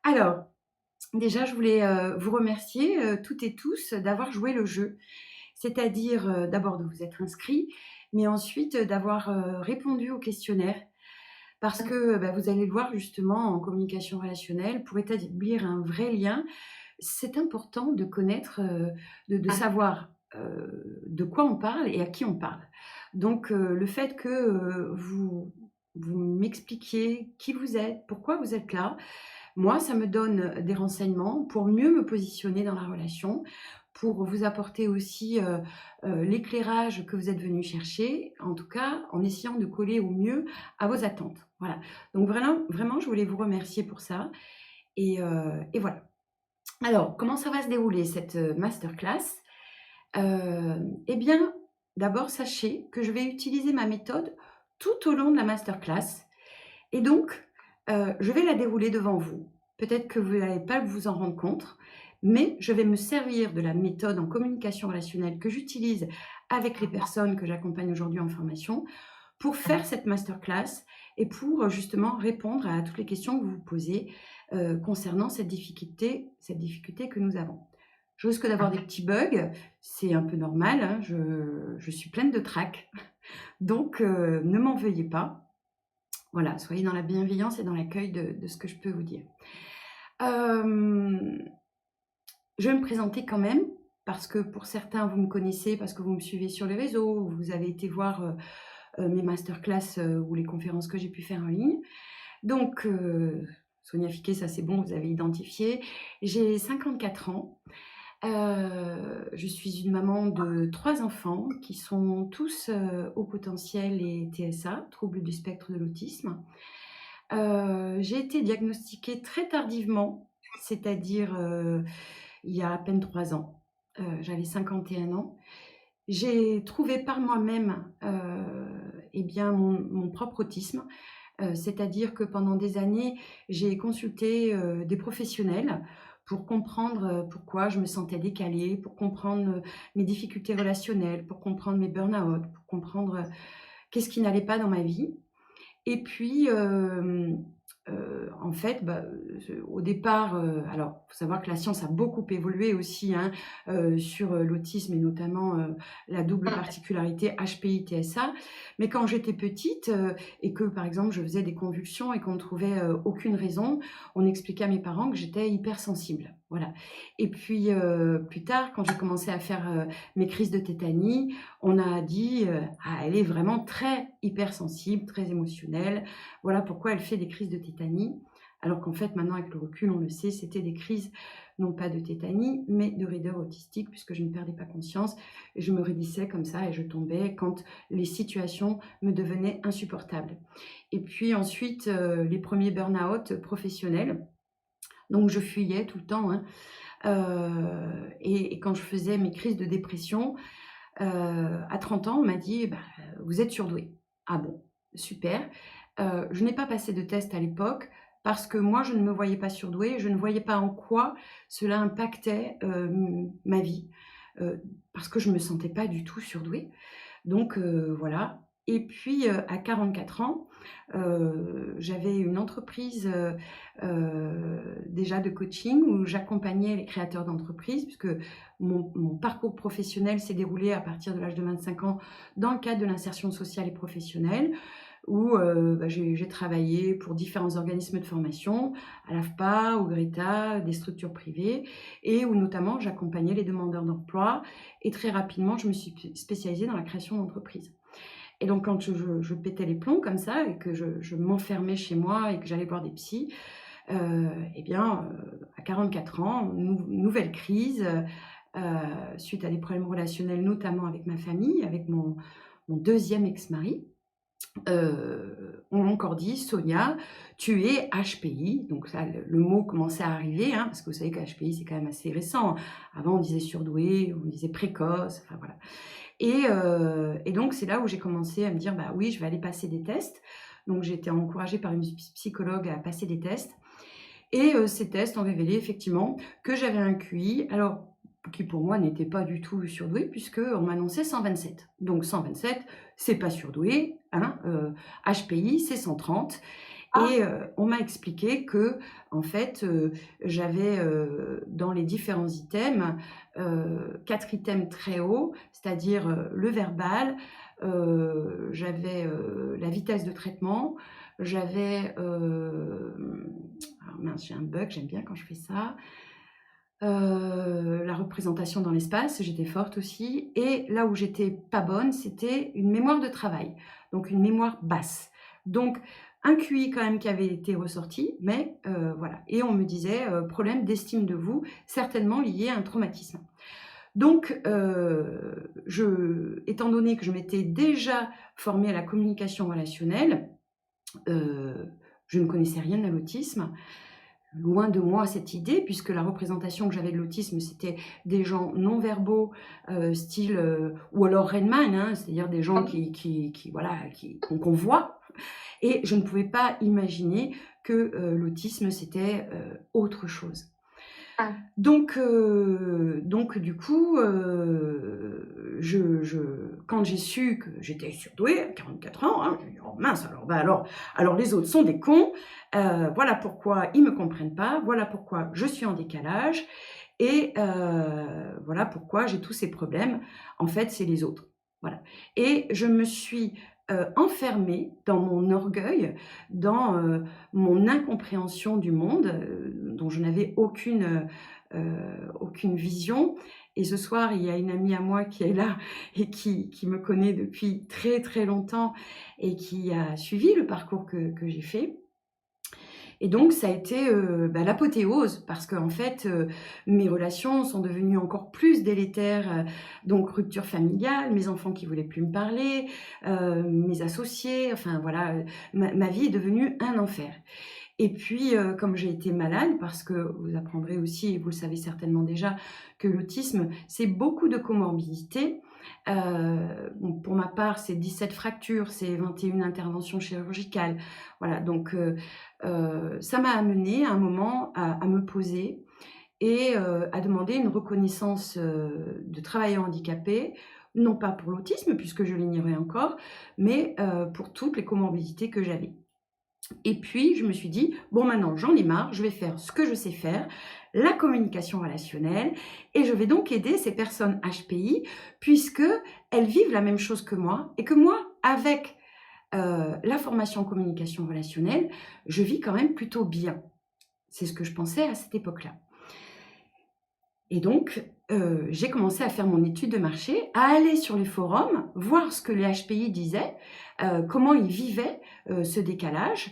Alors, déjà, je voulais, vous remercier, toutes et tous, d'avoir joué le jeu. C'est-à-dire, d'abord de vous être inscrits, mais ensuite, d'avoir, répondu au questionnaire. Parce que, bah, vous allez le voir justement en communication relationnelle, pour établir un vrai lien, c'est important de connaître, de savoir, de quoi on parle et à qui on parle. Donc, le fait que, vous m'expliquiez qui vous êtes, pourquoi vous êtes là, moi, ça me donne des renseignements pour mieux me positionner dans la relation, pour vous apporter aussi, l'éclairage que vous êtes venu chercher, en tout cas en essayant de coller au mieux à vos attentes. Voilà. Donc vraiment, je voulais vous remercier pour ça et voilà. Alors, comment ça va se dérouler cette, masterclass? Eh bien, d'abord sachez que je vais utiliser ma méthode tout au long de la masterclass et donc, je vais la dérouler devant vous. Peut-être que vous n'allez pas vous en rendre compte, mais je vais me servir de la méthode en communication relationnelle que j'utilise avec les personnes que j'accompagne aujourd'hui en formation, pour faire cette masterclass et pour, justement répondre à toutes les questions que vous vous posez, concernant cette difficulté que nous avons. Je risque d'avoir des petits bugs, c'est un peu normal, hein, je suis pleine de trac, donc ne m'en veuillez pas. Voilà, soyez dans la bienveillance et dans l'accueil de ce que je peux vous dire. Hem, je vais me présenter quand même, parce que pour certains, vous me connaissez parce que vous me suivez sur les réseaux, vous avez été voir, mes masterclass, ou les conférences que j'ai pu faire en ligne. Donc, Sonia Fiquet, ça c'est bon, vous avez identifié. J'ai 54 ans. Je suis une maman de 3 enfants qui sont tous, haut potentiel et TSA, troubles du spectre de l'autisme. J'ai été diagnostiquée très tardivement, c'est-à-dire, il y a à peine 3 ans. J'avais 51 ans. J'ai trouvé par moi-même, eh bien mon propre autisme, c'est-à-dire que pendant des années, j'ai consulté, des professionnels pour comprendre, pourquoi je me sentais décalée, pour comprendre, mes difficultés relationnelles, pour comprendre mes burn-out, pour comprendre, qu'est-ce qui n'allait pas dans ma vie. Et puis, en fait, bah, au départ, alors faut savoir que la science a beaucoup évolué aussi, hein, sur, l'autisme et notamment, la double particularité HPI-TSA. Mais quand j'étais petite, et que, par exemple, je faisais des convulsions et qu'on ne trouvait, aucune raison, on expliquait à mes parents que j'étais hypersensible. Voilà. Et puis, plus tard, quand j'ai commencé à faire, mes crises de tétanie, on a dit, «Ah, elle est vraiment très hypersensible, très émotionnelle. Voilà pourquoi elle fait des crises de tétanie». Alors qu'en fait, maintenant, avec le recul, on le sait, c'était des crises, non pas de tétanie, mais de raideur autistique, puisque je ne perdais pas conscience et je me raidissais comme ça et je tombais quand les situations me devenaient insupportables. Et puis ensuite, les premiers burn-out professionnels, donc je fuyais tout le temps, hein, et quand je faisais mes crises de dépression, à 30 ans, on m'a dit: «Bah, vous êtes surdouée». Ah bon, super. Je n'ai pas passé de test à l'époque parce que moi, je ne me voyais pas surdouée, je ne voyais pas en quoi cela impactait, ma vie, parce que je me sentais pas du tout surdouée. Donc voilà. Et puis, à 44 ans, j'avais une entreprise, déjà de coaching où j'accompagnais les créateurs d'entreprises puisque mon parcours professionnel s'est déroulé à partir de l'âge de 25 ans dans le cadre de l'insertion sociale et professionnelle où, bah, j'ai travaillé pour différents organismes de formation, à l'AFPA, au GRETA, des structures privées et où notamment j'accompagnais les demandeurs d'emploi et très rapidement, je me suis spécialisée dans la création d'entreprises. Et donc quand je pétais les plombs comme ça et que je m'enfermais chez moi et que j'allais voir des psys, et bien, à 44 ans, nouvelle crise, suite à des problèmes relationnels, notamment avec ma famille, avec mon 2e ex-mari. On m'a encore dit: «Sonia, tu es HPI», donc là, le mot commençait à arriver, hein, parce que vous savez que HPI, c'est quand même assez récent. Avant, on disait surdoué, on disait précoce, enfin voilà. Et donc c'est là où j'ai commencé à me dire: «Bah oui, je vais aller passer des tests». Donc j'ai été encouragée par une psychologue à passer des tests et ces tests ont révélé effectivement que j'avais un QI, alors qui pour moi n'était pas du tout surdoué puisqu'on m'annonçait 127. Donc 127, c'est pas surdoué, hein, HPI, c'est 130 Ah, Et on m'a expliqué que, en fait, j'avais, dans les différents items, 4 items très hauts, c'est-à-dire, le verbal, j'avais, la vitesse de traitement, j'avais, alors mince, j'ai un bug, j'aime bien quand je fais ça, la représentation dans l'espace, j'étais forte aussi, et là où j'étais pas bonne, c'était une mémoire de travail, donc une mémoire basse. Donc un QI quand même qui avait été ressorti, mais voilà, et on me disait, problème d'estime de vous, certainement lié à un traumatisme. Donc étant donné que je m'étais déjà formée à la communication relationnelle, heu, je ne connaissais rien à l'autisme. Loin de moi cette idée, puisque la représentation que j'avais de l'autisme, c'était des gens non-verbaux, style, ou alors Rainman, hein, c'est-à-dire des gens oui. qui voilà, qu'on voit, et je ne pouvais pas imaginer que, l'autisme, c'était, autre chose. Ah, Donc du coup, quand j'ai su que j'étais surdouée à 44 ans, hein, j'ai dit: «Oh mince alors, bah alors les autres sont des cons, voilà pourquoi ils me comprennent pas, voilà pourquoi je suis en décalage et voilà pourquoi j'ai tous ces problèmes. En fait, c'est les autres». Voilà, et je me suis, enfermée dans mon orgueil, dans, mon incompréhension du monde, dont je n'avais aucune vision, et ce soir, il y a une amie à moi qui est là et qui me connaît depuis très, très longtemps et qui a suivi le parcours que j'ai fait, et donc ça a été, bah, l'apothéose parce qu'en fait, mes relations sont devenues encore plus délétères, donc rupture familiale, mes enfants qui voulaient plus me parler, mes associés, enfin voilà, ma vie est devenue un enfer. Et puis, comme j'ai été malade, parce que vous apprendrez aussi, et vous le savez certainement déjà, que l'autisme, c'est beaucoup de comorbidités. Bon, pour ma part, c'est 17 fractures, c'est 21 interventions chirurgicales. Voilà, donc ça m'a amenée à un moment à me poser et à demander une reconnaissance, de travailleur handicapé, non pas pour l'autisme puisque je l'ignorais encore, mais pour toutes les comorbidités que j'avais. Et puis, je me suis dit: «Bon, maintenant, j'en ai marre, je vais faire ce que je sais faire, la communication relationnelle, et je vais donc aider ces personnes HPI puisqu'elles vivent la même chose que moi et que moi, avec, la formation en communication relationnelle, je vis quand même plutôt bien». C'est ce que je pensais à cette époque-là. Et donc, j'ai commencé à faire mon étude de marché, à aller sur les forums, voir ce que les HPI disaient, comment ils vivaient, ce décalage,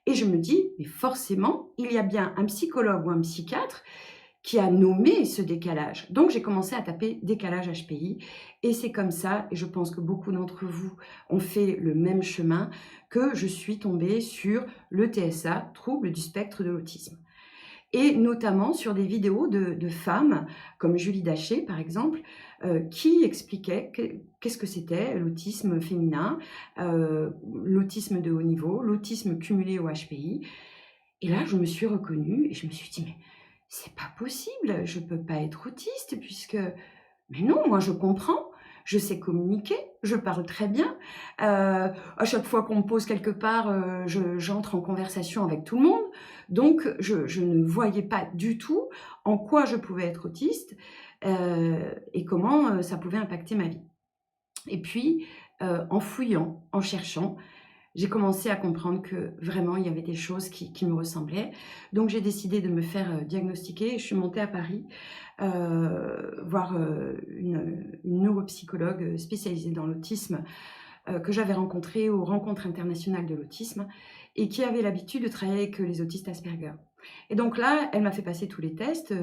et je me dis: «Mais forcément, il y a bien un psychologue ou un psychiatre qui a nommé ce décalage». Donc j'ai commencé à taper décalage HPI, et c'est comme ça, et je pense que beaucoup d'entre vous ont fait le même chemin, que je suis tombée sur le TSA, trouble du spectre de l'autisme, et notamment sur des vidéos de femmes comme Julie Daché, par exemple, qui expliquaient qu'est-ce que c'était l'autisme féminin, l'autisme de haut niveau, l'autisme cumulé au HPI, et là, je me suis reconnue et je me suis dit: «Mais c'est pas possible, je peux pas être autiste puisque, mais non, moi je comprends, je sais communiquer, je parle très bien. À chaque fois qu'on me pose quelque part, j'entre en conversation avec tout le monde. Donc je ne voyais pas du tout en quoi je pouvais être autiste, et comment, ça pouvait impacter ma vie. Et puis, en fouillant, en cherchant, j'ai commencé à comprendre que vraiment il y avait des choses qui me ressemblaient. Donc j'ai décidé de me faire, diagnostiquer, et je suis montée à Paris, voir, une neuropsychologue, spécialisée dans l'autisme, que j'avais rencontrée aux Rencontres internationales de l'autisme, et qui avait l'habitude de travailler avec, les autistes Asperger. Et donc là, elle m'a fait passer tous les tests,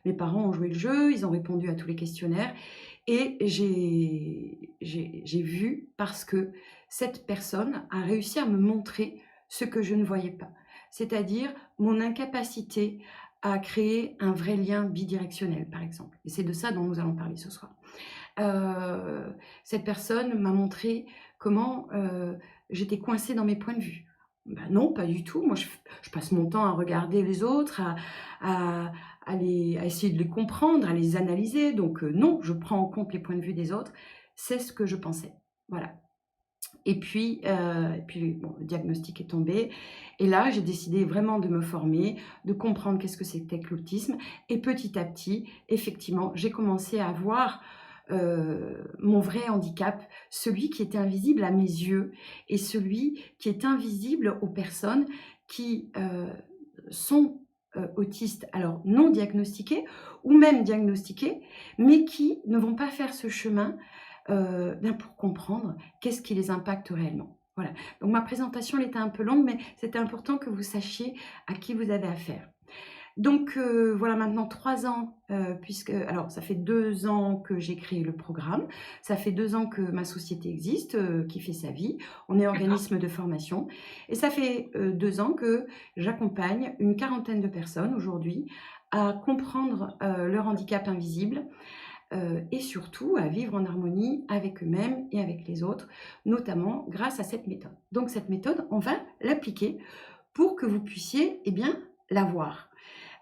mes parents ont joué le jeu, ils ont répondu à tous les questionnaires, et j'ai vu, parce que cette personne a réussi à me montrer ce que je ne voyais pas. C'est-à-dire mon incapacité à créer un vrai lien bidirectionnel, par exemple, et c'est de ça dont nous allons parler ce soir. Cette personne m'a montré comment, j'étais coincée dans mes points de vue. Bah, non, pas du tout. Moi, je passe mon temps à regarder les autres, à à essayer de les comprendre, à les analyser, donc non, je prends en compte les points de vue des autres. C'est ce que je pensais. Voilà. Et puis bon, le diagnostic est tombé. Et là, j'ai décidé vraiment de me former, de comprendre qu'est-ce que c'était que l'autisme. Et petit à petit, effectivement, j'ai commencé à voir mon vrai handicap, celui qui était invisible à mes yeux et celui qui est invisible aux personnes qui sont autistes, alors non diagnostiquées ou même diagnostiquées, mais qui ne vont pas faire ce chemin bien pour comprendre qu'est-ce qui les impacte réellement. Voilà. Donc ma présentation elle était un peu longue, mais c'était important que vous sachiez à qui vous avez affaire. Donc voilà maintenant 3 ans, puisque alors ça fait 2 ans que j'ai créé le programme, ça fait 2 ans que ma société existe, qui fait sa vie. On est D'accord. organisme de formation et ça fait 2 ans que j'accompagne une quarantaine de personnes aujourd'hui à comprendre leur handicap invisible, et surtout à vivre en harmonie avec eux-mêmes et avec les autres, notamment grâce à cette méthode. Donc cette méthode, on va l'appliquer pour que vous puissiez eh bien, la voir.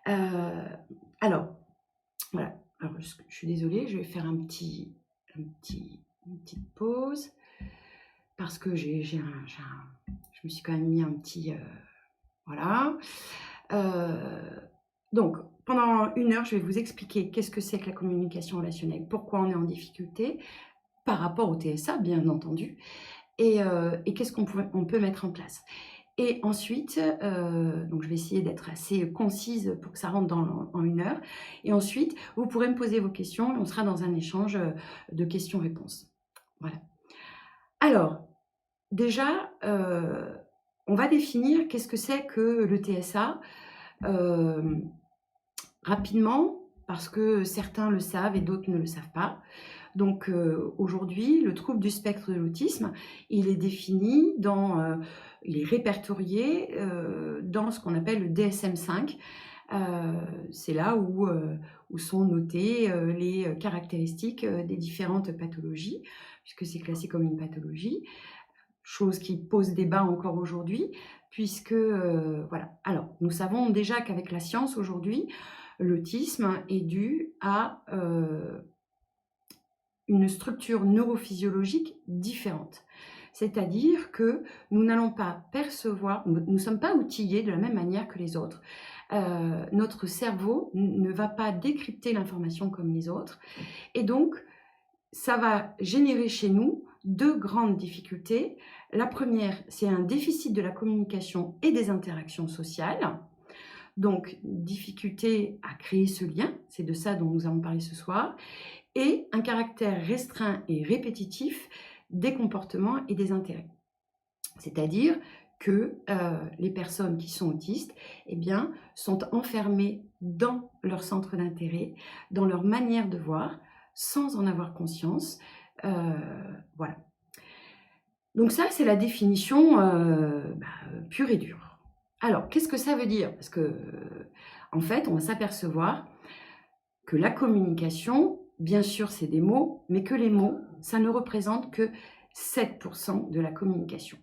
Euh, alors, voilà. Alors, je suis désolée, je vais faire une petite pause parce que je me suis quand même mis un petit... voilà. Euh, donc, pendant 1 heure, je vais vous expliquer qu'est-ce que c'est que la communication relationnelle, pourquoi on est en difficulté par rapport au TSA, bien entendu, et qu'est-ce on peut mettre en place. Et ensuite, donc je vais essayer d'être assez concise pour que ça rentre en 1 heure. Et ensuite, vous pourrez me poser vos questions et on sera dans un échange de questions-réponses. Voilà. Alors, déjà, on va définir qu'est-ce que c'est que le TSA. Euh, Rapidement, parce que certains le savent et d'autres ne le savent pas. Donc aujourd'hui, le trouble du spectre de l'autisme, il est défini il est répertorié dans ce qu'on appelle le DSM-5. C'est là où sont notées les caractéristiques des différentes pathologies, puisque c'est classé comme une pathologie, chose qui pose débat encore aujourd'hui, puisque, voilà. Alors, nous savons déjà qu'avec la science aujourd'hui, l'autisme est dû à une structure neurophysiologique différente. C'est-à-dire que nous n'allons pas percevoir, nous ne sommes pas outillés de la même manière que les autres. Notre cerveau ne va pas décrypter l'information comme les autres. Et donc, ça va générer chez nous 2 grandes difficultés. La première, c'est un déficit de la communication et des interactions sociales. Donc, difficulté à créer ce lien, c'est de ça dont nous allons parler ce soir, et un caractère restreint et répétitif des comportements et des intérêts. C'est-à-dire que les personnes qui sont autistes eh bien, sont enfermées dans leur centre d'intérêt, dans leur manière de voir, sans en avoir conscience. Voilà. Donc ça, c'est la définition pure et dure. Alors, qu'est-ce que ça veut dire? Parce que, en fait, on va s'apercevoir que la communication, bien sûr, c'est des mots, mais que les mots, ça ne représente que 7% de la communication.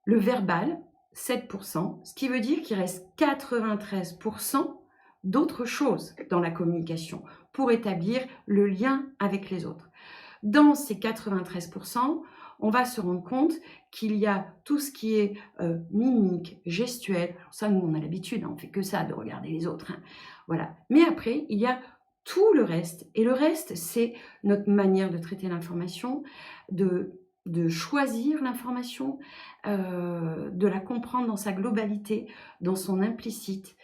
Le verbal, 7%, ce qui veut dire qu'il reste 93% d'autres choses dans la communication pour établir le lien avec les autres. Dans ces 93%, on va se rendre compte qu'il y a tout ce qui est mimique, gestuelle. Alors ça, nous, on a l'habitude, on fait que ça, de regarder les autres. Hein. Voilà. Mais après, il y a tout le reste. Et le reste, c'est notre manière de traiter l'information, de choisir l'information, de la comprendre dans sa globalité, dans son implicite.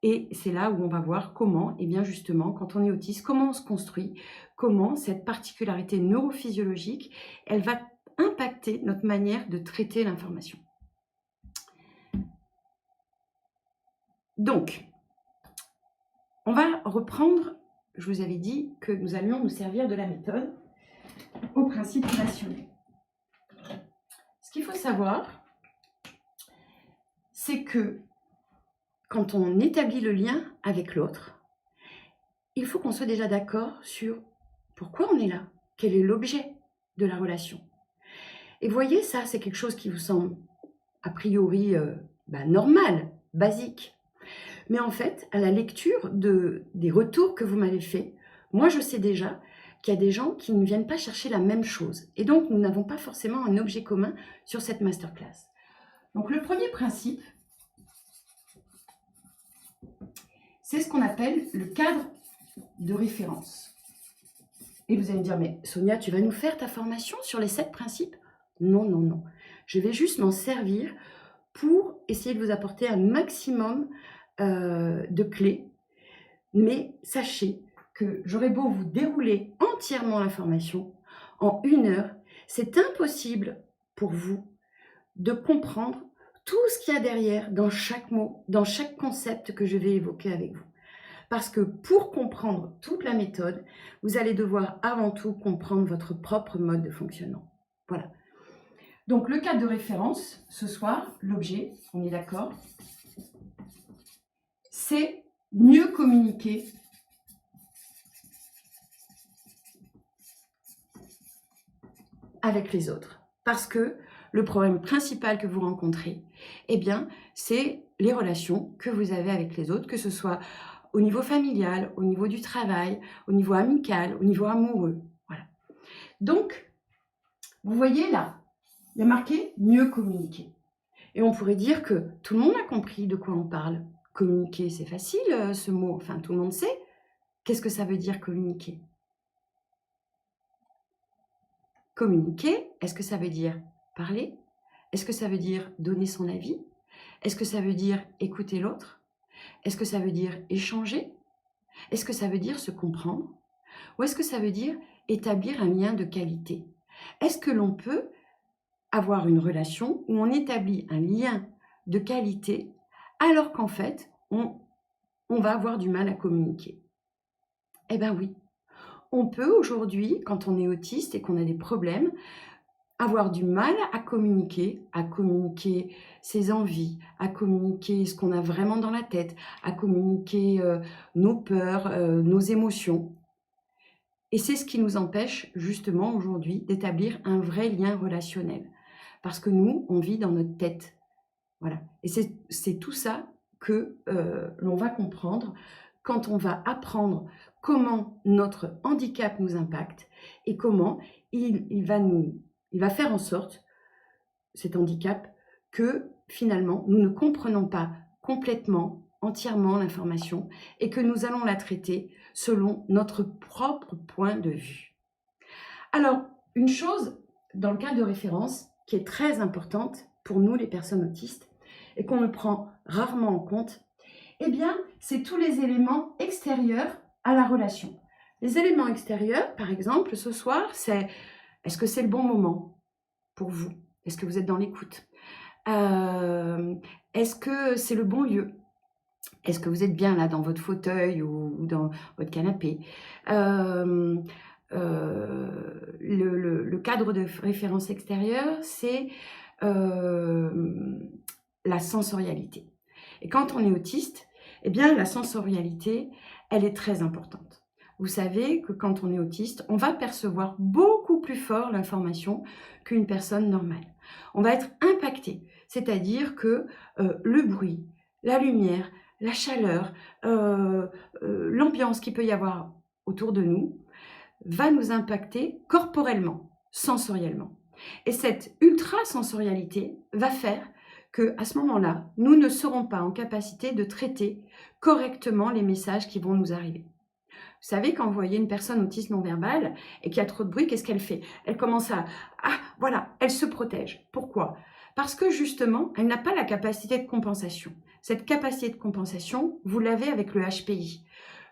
Et c'est là où on va voir comment, et bien justement, quand on est autiste, comment on se construit, comment cette particularité neurophysiologique, elle va impacter notre manière de traiter l'information. Donc, on va reprendre, je vous avais dit que nous allions nous servir de la méthode au principe relationnel. Ce qu'il faut savoir, c'est que quand on établit le lien avec l'autre, il faut qu'on soit déjà d'accord sur pourquoi on est là, quel est l'objet de la relation. Et voyez, ça, c'est quelque chose qui vous semble a priori normal, basique. Mais en fait, à la lecture des retours que vous m'avez faits, moi, je sais déjà qu'il y a des gens qui ne viennent pas chercher la même chose. Et donc, nous n'avons pas forcément un objet commun sur cette masterclass. Donc, le premier principe, c'est ce qu'on appelle le cadre de référence. Et vous allez me dire, mais Sonia, tu vas nous faire ta formation sur les 7 principes? Non, non, non. Je vais juste m'en servir pour essayer de vous apporter un maximum de clés. Mais sachez que j'aurais beau vous dérouler entièrement l'information, en 1 heure, c'est impossible pour vous de comprendre tout ce qu'il y a derrière dans chaque mot, dans chaque concept que je vais évoquer avec vous. Parce que pour comprendre toute la méthode, vous allez devoir avant tout comprendre votre propre mode de fonctionnement. Voilà. Donc le cadre de référence, ce soir, l'objet, on est d'accord, c'est mieux communiquer avec les autres. Parce que le problème principal que vous rencontrez, eh bien, c'est les relations que vous avez avec les autres, que ce soit au niveau familial, au niveau du travail, au niveau amical, au niveau amoureux. Voilà. Donc, vous voyez là, il y a marqué « mieux communiquer ». Et on pourrait dire que tout le monde a compris de quoi on parle. Communiquer, c'est facile, ce mot. Enfin, tout le monde sait. Qu'est-ce que ça veut dire communiquer? Communiquer, est-ce que ça veut dire parler? Est-ce que ça veut dire donner son avis? Est-ce que ça veut dire écouter l'autre? Est-ce que ça veut dire échanger? Est-ce que ça veut dire se comprendre? Ou est-ce que ça veut dire établir un lien de qualité? Est-ce que l'on peut avoir une relation où on établit un lien de qualité alors qu'en fait, on va avoir du mal à communiquer? Eh bien oui, on peut aujourd'hui, quand on est autiste et qu'on a des problèmes, avoir du mal à communiquer ses envies, à communiquer ce qu'on a vraiment dans la tête, à communiquer nos peurs, nos émotions. Et c'est ce qui nous empêche justement aujourd'hui d'établir un vrai lien relationnel. Parce que nous, on vit dans notre tête. Voilà. Et c'est tout ça que l'on va comprendre quand on va apprendre comment notre handicap nous impacte et comment il va faire en sorte, cet handicap, que finalement, nous ne comprenons pas complètement, entièrement l'information et que nous allons la traiter selon notre propre point de vue. Alors, une chose dans le cas de référence qui est très importante pour nous, les personnes autistes, et qu'on ne prend rarement en compte, eh bien, c'est tous les éléments extérieurs à la relation. Les éléments extérieurs, par exemple, ce soir, c'est est-ce que c'est le bon moment pour vous? Est-ce que vous êtes dans l'écoute? Est-ce que c'est le bon lieu? Est-ce que vous êtes bien là dans votre fauteuil ou dans votre canapé? Le cadre de référence extérieure, c'est la sensorialité. Et quand on est autiste, eh bien, la sensorialité, elle est très importante. Vous savez que quand on est autiste, on va percevoir beaucoup plus fort l'information qu'une personne normale. On va être impacté, c'est-à-dire que le bruit, la lumière, la chaleur, l'ambiance qu'il peut y avoir autour de nous va nous impacter corporellement, sensoriellement. Et cette ultrasensorialité va faire qu'à ce moment-là, nous ne serons pas en capacité de traiter correctement les messages qui vont nous arriver. Vous savez, quand vous voyez une personne autiste non-verbale et qu'il y a trop de bruit, qu'est-ce qu'elle fait? Elle commence voilà, elle se protège. Pourquoi? Parce que justement, elle n'a pas la capacité de compensation. Cette capacité de compensation, vous l'avez avec le HPI.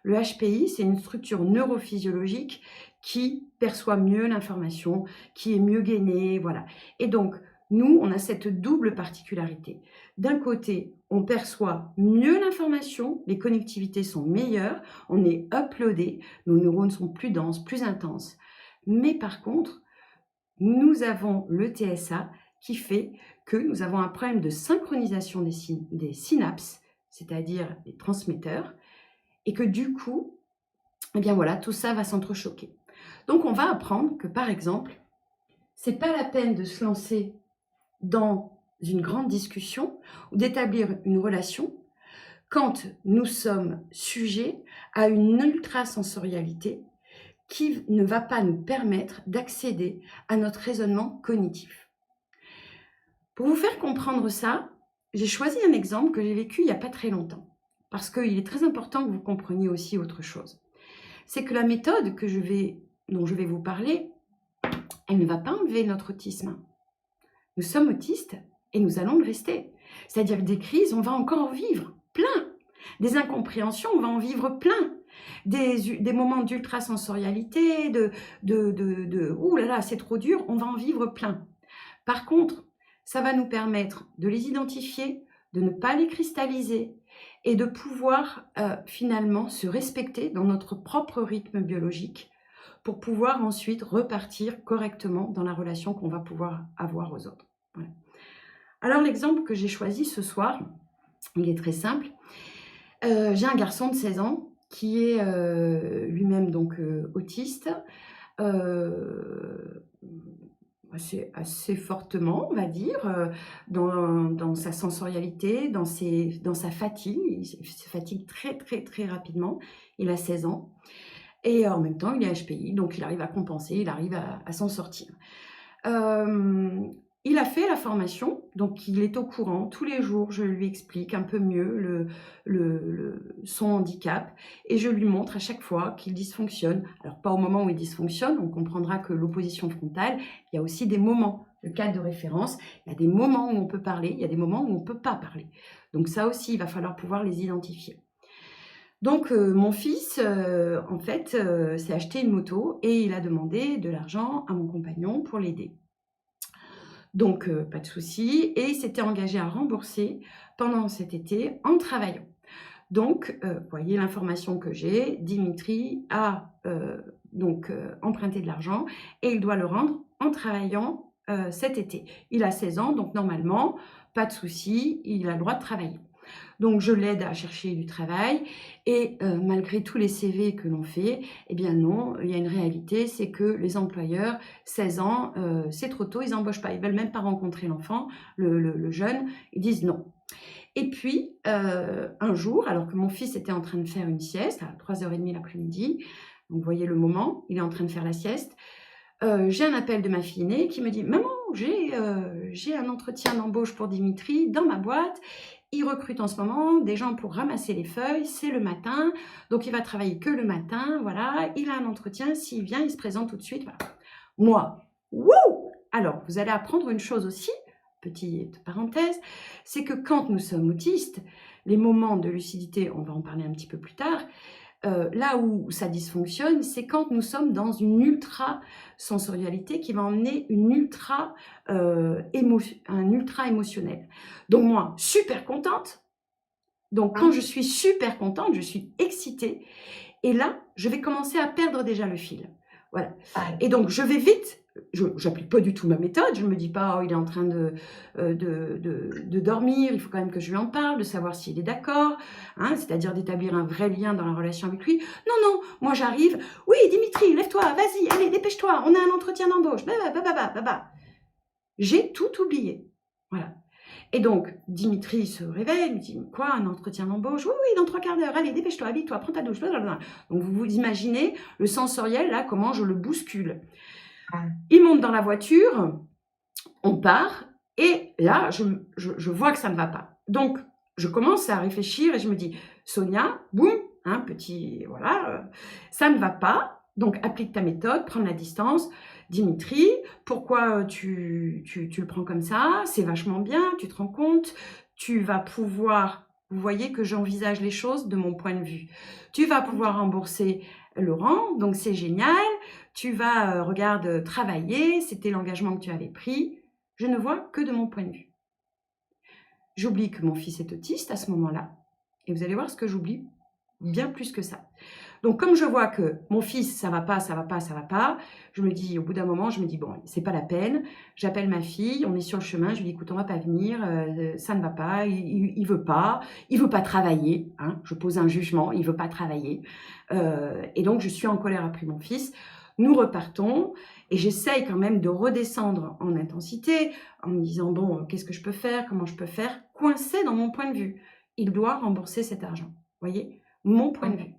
Le HPI, c'est une structure neurophysiologique qui perçoit mieux l'information, qui est mieux gainée, voilà. Et donc, nous, on a cette double particularité. D'un côté, on perçoit mieux l'information, les connectivités sont meilleures, on est uploadé, nos neurones sont plus denses, plus intenses. Mais par contre, nous avons le TSA qui fait que nous avons un problème de synchronisation des synapses, c'est-à-dire des transmetteurs, et que du coup, eh bien voilà, tout ça va s'entrechoquer. Donc on va apprendre que par exemple, c'est pas la peine de se lancer dans une grande discussion ou d'établir une relation quand nous sommes sujets à une ultrasensorialité qui ne va pas nous permettre d'accéder à notre raisonnement cognitif. Pour vous faire comprendre ça, j'ai choisi un exemple que j'ai vécu il n'y a pas très longtemps, parce qu'il est très important que vous compreniez aussi autre chose. C'est que la méthode dont je vais vous parler, elle ne va pas enlever notre autisme. Nous sommes autistes et nous allons le rester. C'est-à-dire que des crises, on va encore en vivre plein. Des incompréhensions, on va en vivre plein. Des moments d'ultrasensorialité, ouh là là, c'est trop dur, on va en vivre plein. Par contre, ça va nous permettre de les identifier, de ne pas les cristalliser et de pouvoir finalement se respecter dans notre propre rythme biologique pour pouvoir ensuite repartir correctement dans la relation qu'on va pouvoir avoir aux autres. Voilà. Alors l'exemple que j'ai choisi ce soir, il est très simple. J'ai un garçon de 16 ans qui est lui-même donc autiste, assez fortement, on va dire, dans sa sensorialité, dans sa fatigue. Il se fatigue très, très, très rapidement. Il a 16 ans. Et en même temps, il est HPI, donc il arrive à compenser, il arrive à s'en sortir. Il a fait la formation, donc il est au courant. Tous les jours, je lui explique un peu mieux son handicap et je lui montre à chaque fois qu'il dysfonctionne. Alors, pas au moment où il dysfonctionne, on comprendra que l'opposition frontale, il y a aussi des moments. Le cadre de référence, il y a des moments où on peut parler, il y a des moments où on ne peut pas parler. Donc ça aussi, il va falloir pouvoir les identifier. Donc mon fils, en fait, s'est acheté une moto et il a demandé de l'argent à mon compagnon pour l'aider. Donc pas de souci, et il s'était engagé à rembourser pendant cet été en travaillant. Donc, vous voyez l'information que j'ai, Dimitri a emprunté de l'argent et il doit le rendre en travaillant cet été. Il a 16 ans, donc normalement, pas de souci, il a le droit de travailler. Donc, je l'aide à chercher du travail et malgré tous les CV que l'on fait, eh bien non, il y a une réalité, c'est que les employeurs, 16 ans, c'est trop tôt, ils n'embauchent pas, ils ne veulent même pas rencontrer l'enfant, le jeune, ils disent non. Et puis, un jour, alors que mon fils était en train de faire une sieste, à 3h30 l'après-midi, donc vous voyez le moment, il est en train de faire la sieste, j'ai un appel de ma fille aînée qui me dit « Maman, j'ai un entretien d'embauche pour Dimitri dans ma boîte. Il recrute en ce moment des gens pour ramasser les feuilles, c'est le matin, donc il va travailler que le matin, voilà, il a un entretien, s'il vient, il se présente tout de suite. » Voilà. Moi, wouh! Alors, vous allez apprendre une chose aussi, petite parenthèse, c'est que quand nous sommes autistes, les moments de lucidité, on va en parler un petit peu plus tard, là où ça dysfonctionne, c'est quand nous sommes dans une ultra-sensorialité qui va emmener un ultra émotionnel. Donc moi, super contente. Donc quand je suis super contente, je suis excitée. Et là, je vais commencer à perdre déjà le fil. Voilà. Et donc, je vais vite. Je n'applique pas du tout ma méthode. Je ne me dis pas, oh, il est en train de dormir, il faut quand même que je lui en parle, de savoir s'il est d'accord, hein, c'est-à-dire d'établir un vrai lien dans la relation avec lui. Non, non, moi j'arrive. Oui, Dimitri, lève-toi, vas-y, allez, dépêche-toi, on a un entretien d'embauche. J'ai tout oublié. Voilà. Et donc, Dimitri se réveille, il me dit « Quoi, un entretien d'embauche ?»« Oui, oui, dans 3 quarts d'heure, allez, dépêche-toi, habille-toi, prends ta douche. » Blablabla. Donc, vous vous imaginez le sensoriel, là, comment je le bouscule. Il monte dans la voiture, on part, et là, je vois que ça ne va pas. Donc, je commence à réfléchir et je me dis « Sonia, boum, hein, petit, voilà, ça ne va pas, donc applique ta méthode, prends la distance. » Dimitri, pourquoi tu le prends comme ça? C'est vachement bien, tu te rends compte, tu vas pouvoir, vous voyez que j'envisage les choses de mon point de vue. Tu vas pouvoir rembourser Laurent, donc c'est génial, tu vas, regarde, travailler, c'était l'engagement que tu avais pris. Je ne vois que de mon point de vue. J'oublie que mon fils est autiste à ce moment-là, et vous allez voir ce que j'oublie, bien plus que ça. Donc, comme je vois que mon fils, ça va pas, je me dis, au bout d'un moment, je me dis, bon, c'est pas la peine. J'appelle ma fille, on est sur le chemin, je lui dis, écoute, on va pas venir, ça ne va pas, il veut pas travailler, hein, je pose un jugement, il veut pas travailler. Et donc, je suis en colère après mon fils. Nous repartons et j'essaye quand même de redescendre en intensité en me disant, bon, qu'est-ce que je peux faire, comment je peux faire, coincé dans mon point de vue. Il doit rembourser cet argent, vous voyez, mon point de vue.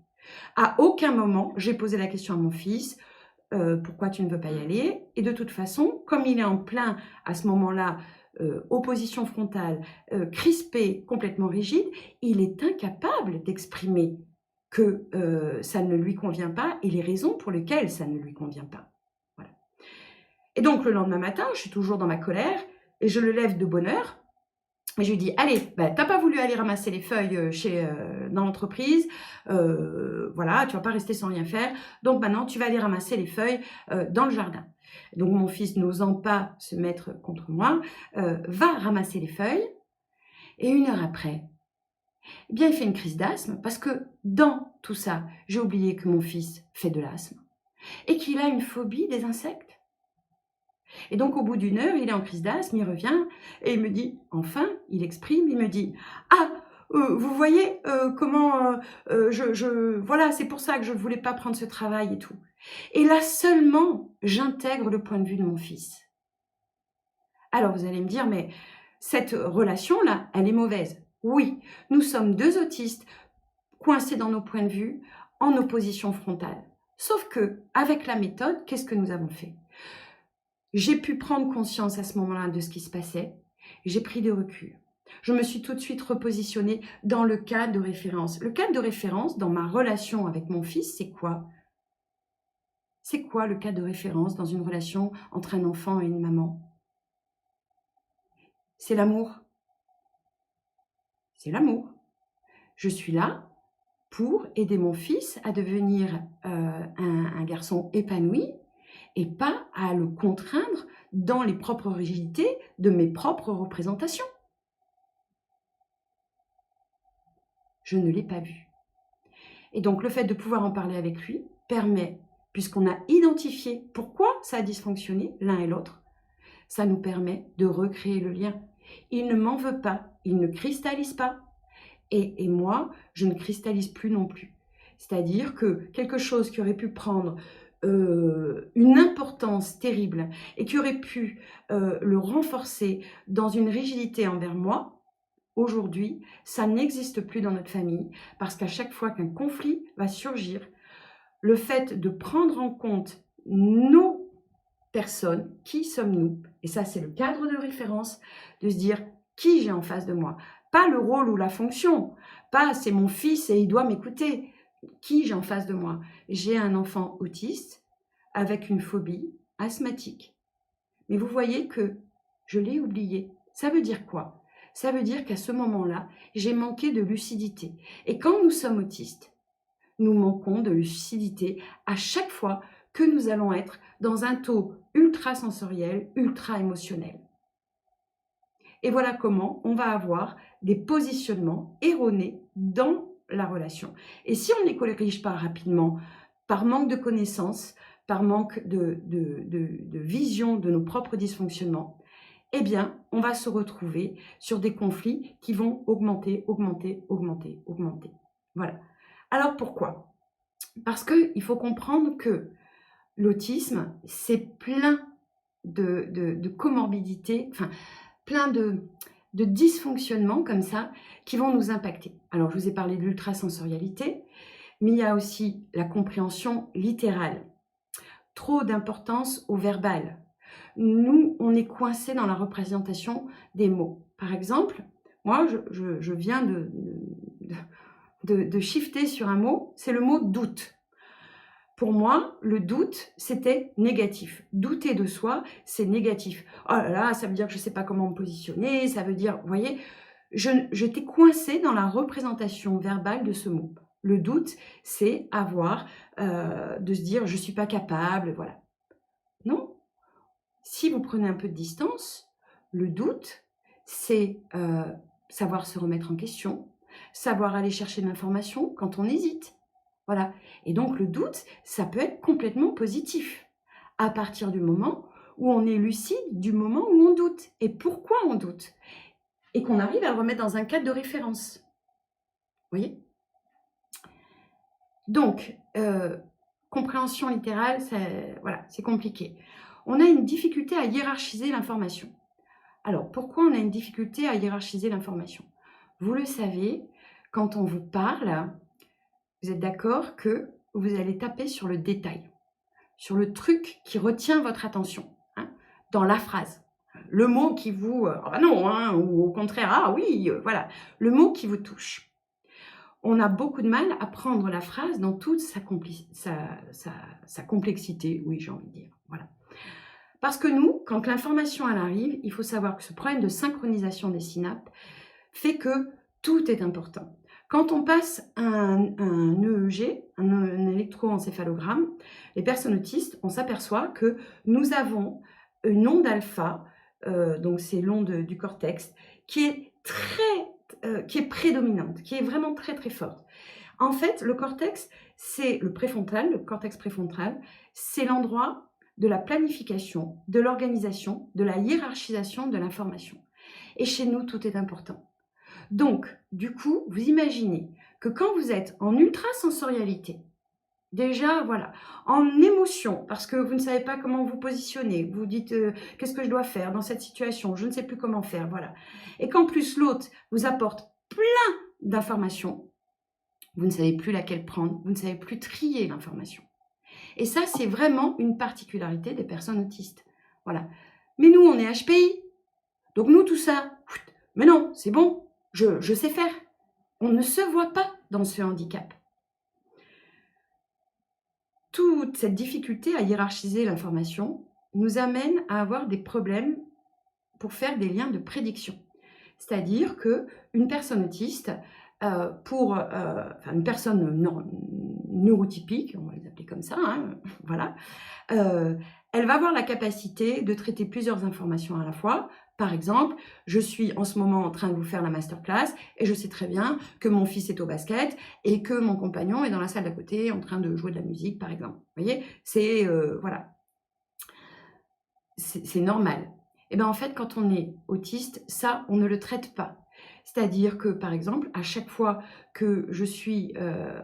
À aucun moment, j'ai posé la question à mon fils, pourquoi tu ne veux pas y aller? Et de toute façon, comme il est en plein, à ce moment-là, opposition frontale, crispé, complètement rigide, il est incapable d'exprimer que, ça ne lui convient pas et les raisons pour lesquelles ça ne lui convient pas. Voilà. Et donc le lendemain matin, je suis toujours dans ma colère et je le lève de bonne heure et je lui dis: «Allez, bah, tu pas voulu aller ramasser les feuilles, dans l'entreprise, voilà, tu vas pas rester sans rien faire, donc maintenant tu vas aller ramasser les feuilles, dans le jardin». Donc mon fils, n'osant pas se mettre contre moi, va ramasser les feuilles et 1 heure après, eh bien, il fait une crise d'asthme parce que dans tout ça, j'ai oublié que mon fils fait de l'asthme et qu'il a une phobie des insectes. Et donc au bout d'1 heure, il est en crise d'asthme, il revient et il me dit enfin, il exprime, il me dit: «Ah, vous voyez, comment, voilà, c'est pour ça que je ne voulais pas prendre ce travail et tout». Et là seulement, j'intègre le point de vue de mon fils. Alors vous allez me dire: «Mais cette relation-là, elle est mauvaise». Oui, nous sommes 2 autistes coincés dans nos points de vue, en opposition frontale. Sauf que, avec la méthode, qu'est-ce que nous avons fait? J'ai pu prendre conscience à ce moment-là de ce qui se passait. J'ai pris de recul. Je me suis tout de suite repositionnée dans le cadre de référence. Le cadre de référence dans ma relation avec mon fils, c'est quoi? C'est quoi le cadre de référence dans une relation entre un enfant et une maman? C'est l'amour. C'est l'amour. Je suis là pour aider mon fils à devenir un garçon épanoui et pas à le contraindre dans les propres rigidités de mes propres représentations. Je ne l'ai pas vu. Et donc le fait de pouvoir en parler avec lui permet, puisqu'on a identifié pourquoi ça a dysfonctionné l'un et l'autre, ça nous permet de recréer le lien. Il ne m'en veut pas, il ne cristallise pas. Et moi, je ne cristallise plus non plus. C'est-à-dire que quelque chose qui aurait pu prendre une importance terrible et qui aurait pu le renforcer dans une rigidité envers moi, aujourd'hui, ça n'existe plus dans notre famille parce qu'à chaque fois qu'un conflit va surgir, le fait de prendre en compte nos personnes, qui sommes-nous? Et ça, c'est le cadre de référence, de se dire qui j'ai en face de moi. Pas le rôle ou la fonction, pas c'est mon fils et il doit m'écouter. Qui j'ai en face de moi? J'ai un enfant autiste avec une phobie asthmatique. Mais vous voyez que je l'ai oublié. Ça veut dire quoi? Ça veut dire qu'à ce moment-là, j'ai manqué de lucidité. Et quand nous sommes autistes, nous manquons de lucidité à chaque fois que nous allons être dans un taux ultra sensoriel, ultra émotionnel. Et voilà comment on va avoir des positionnements erronés dans la relation. Et si on ne les corrige pas rapidement, par manque de connaissances, par manque de vision de nos propres dysfonctionnements, eh bien, on va se retrouver sur des conflits qui vont augmenter, augmenter, augmenter, augmenter. Voilà. Alors pourquoi? Parce qu'il faut comprendre que l'autisme, c'est plein de comorbidités, enfin, plein de dysfonctionnements comme ça qui vont nous impacter. Alors, je vous ai parlé de l'ultrasensorialité, mais il y a aussi la compréhension littérale. Trop d'importance au verbal. Nous, on est coincés dans la représentation des mots. Par exemple, moi, je viens de shifter sur un mot, c'est le mot doute. Pour moi, le doute, c'était négatif. Douter de soi, c'est négatif. Oh là là, ça veut dire que je ne sais pas comment me positionner, ça veut dire, vous voyez, j'étais coincée dans la représentation verbale de ce mot. Le doute, c'est avoir, de se dire, je ne suis pas capable, voilà. Non, si vous prenez un peu de distance, le doute, c'est savoir se remettre en question, savoir aller chercher de l'information quand on hésite. Voilà. Et donc le doute, ça peut être complètement positif à partir du moment où on est lucide, du moment où on doute. Et pourquoi on doute? Et qu'on arrive à le remettre dans un cadre de référence. Vous voyez? Donc, compréhension littérale, voilà, c'est compliqué. On a une difficulté à hiérarchiser l'information. Alors, pourquoi on a une difficulté à hiérarchiser l'information? Vous le savez, quand on vous parle, vous êtes d'accord que vous allez taper sur le détail, sur le truc qui retient votre attention, hein, dans la phrase. Le mot qui vous... ah bah non, hein, ou au contraire, ah oui, voilà. Le mot qui vous touche. On a beaucoup de mal à prendre la phrase dans toute sa complexité, oui, j'ai envie de dire. Voilà. Parce que nous, quand l'information elle arrive, il faut savoir que ce problème de synchronisation des synapses fait que tout est important. Quand on passe un EEG, un électroencéphalogramme, les personnes autistes, on s'aperçoit que nous avons une onde alpha, donc c'est l'onde du cortex, qui est prédominante, qui est vraiment très très forte. En fait, le cortex, c'est le préfrontal, le cortex préfrontal, c'est l'endroit de la planification, de l'organisation, de la hiérarchisation de l'information. Et chez nous, tout est important. Donc, du coup, vous imaginez que quand vous êtes en ultrasensorialité, déjà, voilà, en émotion, parce que vous ne savez pas comment vous positionner, vous dites qu'est-ce que je dois faire dans cette situation, je ne sais plus comment faire, voilà. Et qu'en plus l'autre vous apporte plein d'informations, vous ne savez plus laquelle prendre, vous ne savez plus trier l'information. Et ça, c'est vraiment une particularité des personnes autistes. Voilà. Mais nous, on est HPI. Donc nous, tout ça, mais non, c'est bon, je sais faire. On ne se voit pas dans ce handicap. Toute cette difficulté à hiérarchiser l'information nous amène à avoir des problèmes pour faire des liens de prédiction. C'est-à-dire qu'une personne autiste, une personne neurotypique, on va les appeler comme ça, hein, voilà, elle va avoir la capacité de traiter plusieurs informations à la fois. Par exemple, je suis en ce moment en train de vous faire la masterclass et je sais très bien que mon fils est au basket et que mon compagnon est dans la salle d'à côté en train de jouer de la musique, par exemple. Vous voyez, c'est voilà, c'est normal. Et bien en fait, quand on est autiste, ça, on ne le traite pas. C'est-à-dire que, par exemple, à chaque fois que je suis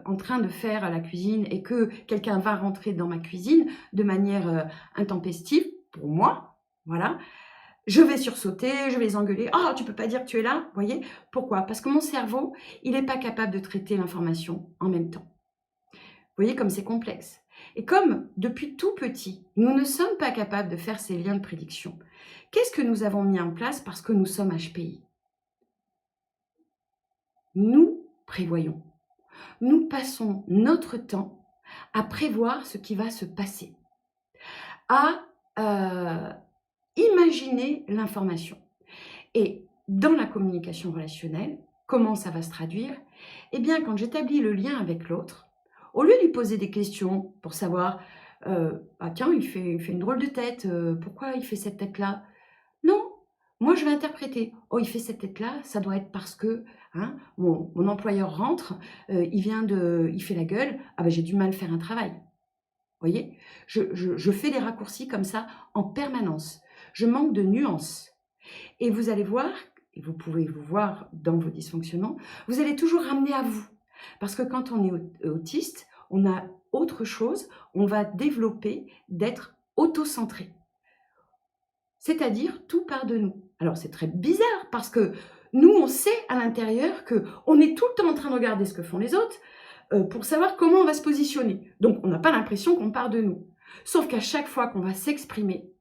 en train de faire la cuisine et que quelqu'un va rentrer dans ma cuisine de manière intempestive, pour moi, voilà, je vais sursauter, je vais les engueuler. « Oh, tu peux pas dire que tu es là !» Vous voyez ? Pourquoi ? Parce que mon cerveau, il n'est pas capable de traiter l'information en même temps. Vous voyez comme c'est complexe. Et comme, depuis tout petit, nous ne sommes pas capables de faire ces liens de prédiction, qu'est-ce que nous avons mis en place parce que nous sommes HPI ? Nous prévoyons. Nous passons notre temps à prévoir ce qui va se passer, à imaginer l'information. Et dans la communication relationnelle, comment ça va se traduire ? Eh bien, quand j'établis le lien avec l'autre, au lieu de lui poser des questions pour savoir « Ah tiens, il fait une drôle de tête, pourquoi il fait cette tête-là ?» Non, moi je vais interpréter. « Oh, il fait cette tête-là, ça doit être parce que hein, mon employeur rentre, il fait la gueule, ah ben j'ai du mal à faire un travail. » Vous voyez, je fais des raccourcis comme ça en permanence. Je manque de nuances. Et vous allez voir, et vous pouvez vous voir dans vos dysfonctionnements, vous allez toujours ramener à vous. Parce que quand on est autiste, on a autre chose, on va développer d'être autocentré. C'est-à-dire, tout part de nous. Alors, c'est très bizarre parce que nous, on sait à l'intérieur qu'on est tout le temps en train de regarder ce que font les autres pour savoir comment on va se positionner. Donc, on n'a pas l'impression qu'on part de nous. Sauf qu'à chaque fois qu'on va s'exprimer,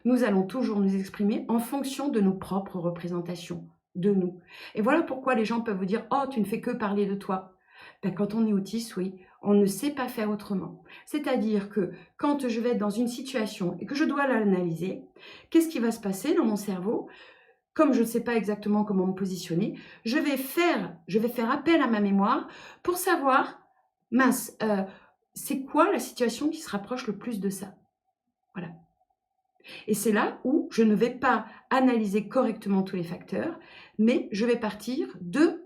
nous allons toujours nous exprimer en fonction de nos propres représentations, de nous. Et voilà pourquoi les gens peuvent vous dire « Oh, tu ne fais que parler de toi ». Ben, quand on est autiste, oui, on ne sait pas faire autrement. C'est-à-dire que quand je vais être dans une situation et que je dois l'analyser, qu'est-ce qui va se passer dans mon cerveau ? Comme je ne sais pas exactement comment me positionner, je vais faire appel à ma mémoire pour savoir, mince, c'est quoi la situation qui se rapproche le plus de ça ? Voilà. Et c'est là où je ne vais pas analyser correctement tous les facteurs, mais je vais partir de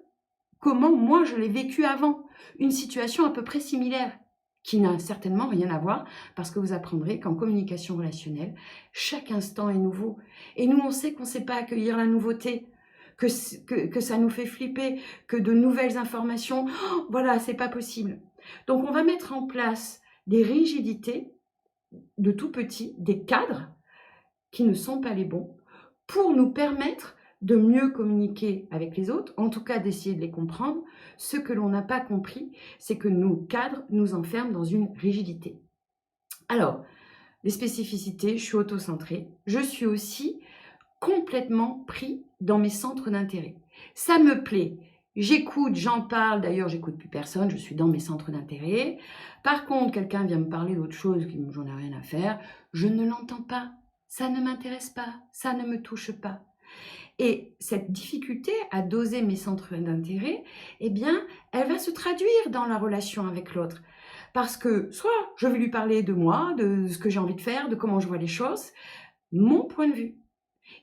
comment moi je l'ai vécu avant. Une situation à peu près similaire, qui n'a certainement rien à voir, parce que vous apprendrez qu'en communication relationnelle, chaque instant est nouveau. Et nous, on sait qu'on ne sait pas accueillir la nouveauté, que ça nous fait flipper, que de nouvelles informations, oh, voilà, c'est pas possible. Donc on va mettre en place des rigidités de tout petit, des cadres, qui ne sont pas les bons, pour nous permettre de mieux communiquer avec les autres, en tout cas d'essayer de les comprendre. Ce que l'on n'a pas compris, c'est que nos cadres nous enferment dans une rigidité. Alors, les spécificités, je suis autocentrée, je suis aussi complètement pris dans mes centres d'intérêt. Ça me plaît, j'écoute, j'en parle, d'ailleurs j'écoute plus personne, je suis dans mes centres d'intérêt. Par contre, quelqu'un vient me parler d'autre chose, j'en ai rien à faire, je ne l'entends pas, ça ne m'intéresse pas, ça ne me touche pas. Et cette difficulté à doser mes centres d'intérêt, eh bien, elle va se traduire dans la relation avec l'autre. Parce que soit je vais lui parler de moi, de ce que j'ai envie de faire, de comment je vois les choses, mon point de vue.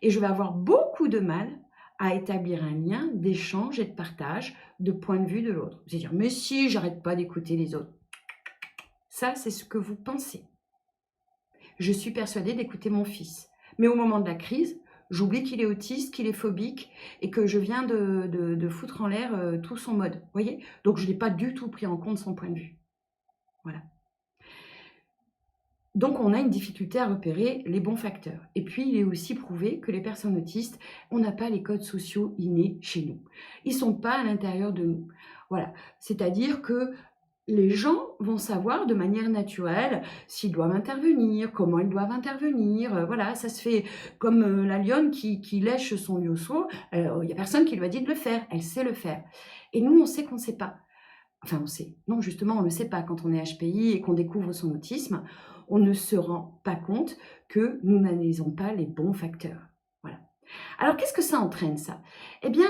Et je vais avoir beaucoup de mal à établir un lien d'échange et de partage de point de vue de l'autre. Vous allez dire, mais si, j'arrête pas d'écouter les autres. Ça, c'est ce que vous pensez. Je suis persuadée d'écouter mon fils. Mais au moment de la crise, j'oublie qu'il est autiste, qu'il est phobique et que je viens de foutre en l'air tout son mode. Vous voyez? Donc, je n'ai pas du tout pris en compte son point de vue. Voilà. Donc, on a une difficulté à repérer les bons facteurs. Et puis, il est aussi prouvé que les personnes autistes, on n'a pas les codes sociaux innés chez nous. Ils ne sont pas à l'intérieur de nous. Voilà. C'est-à-dire que les gens vont savoir de manière naturelle s'ils doivent intervenir, comment ils doivent intervenir. Voilà, ça se fait comme la lionne qui lèche son lionceau. Il n'y a personne qui lui a dit de le faire. Elle sait le faire. Et nous, on sait qu'on ne sait pas. Enfin, on sait. Non, justement, on ne le sait pas. Quand on est HPI et qu'on découvre son autisme, on ne se rend pas compte que nous n'analysons pas les bons facteurs. Voilà. Alors, qu'est-ce que ça entraîne, ça? Eh bien,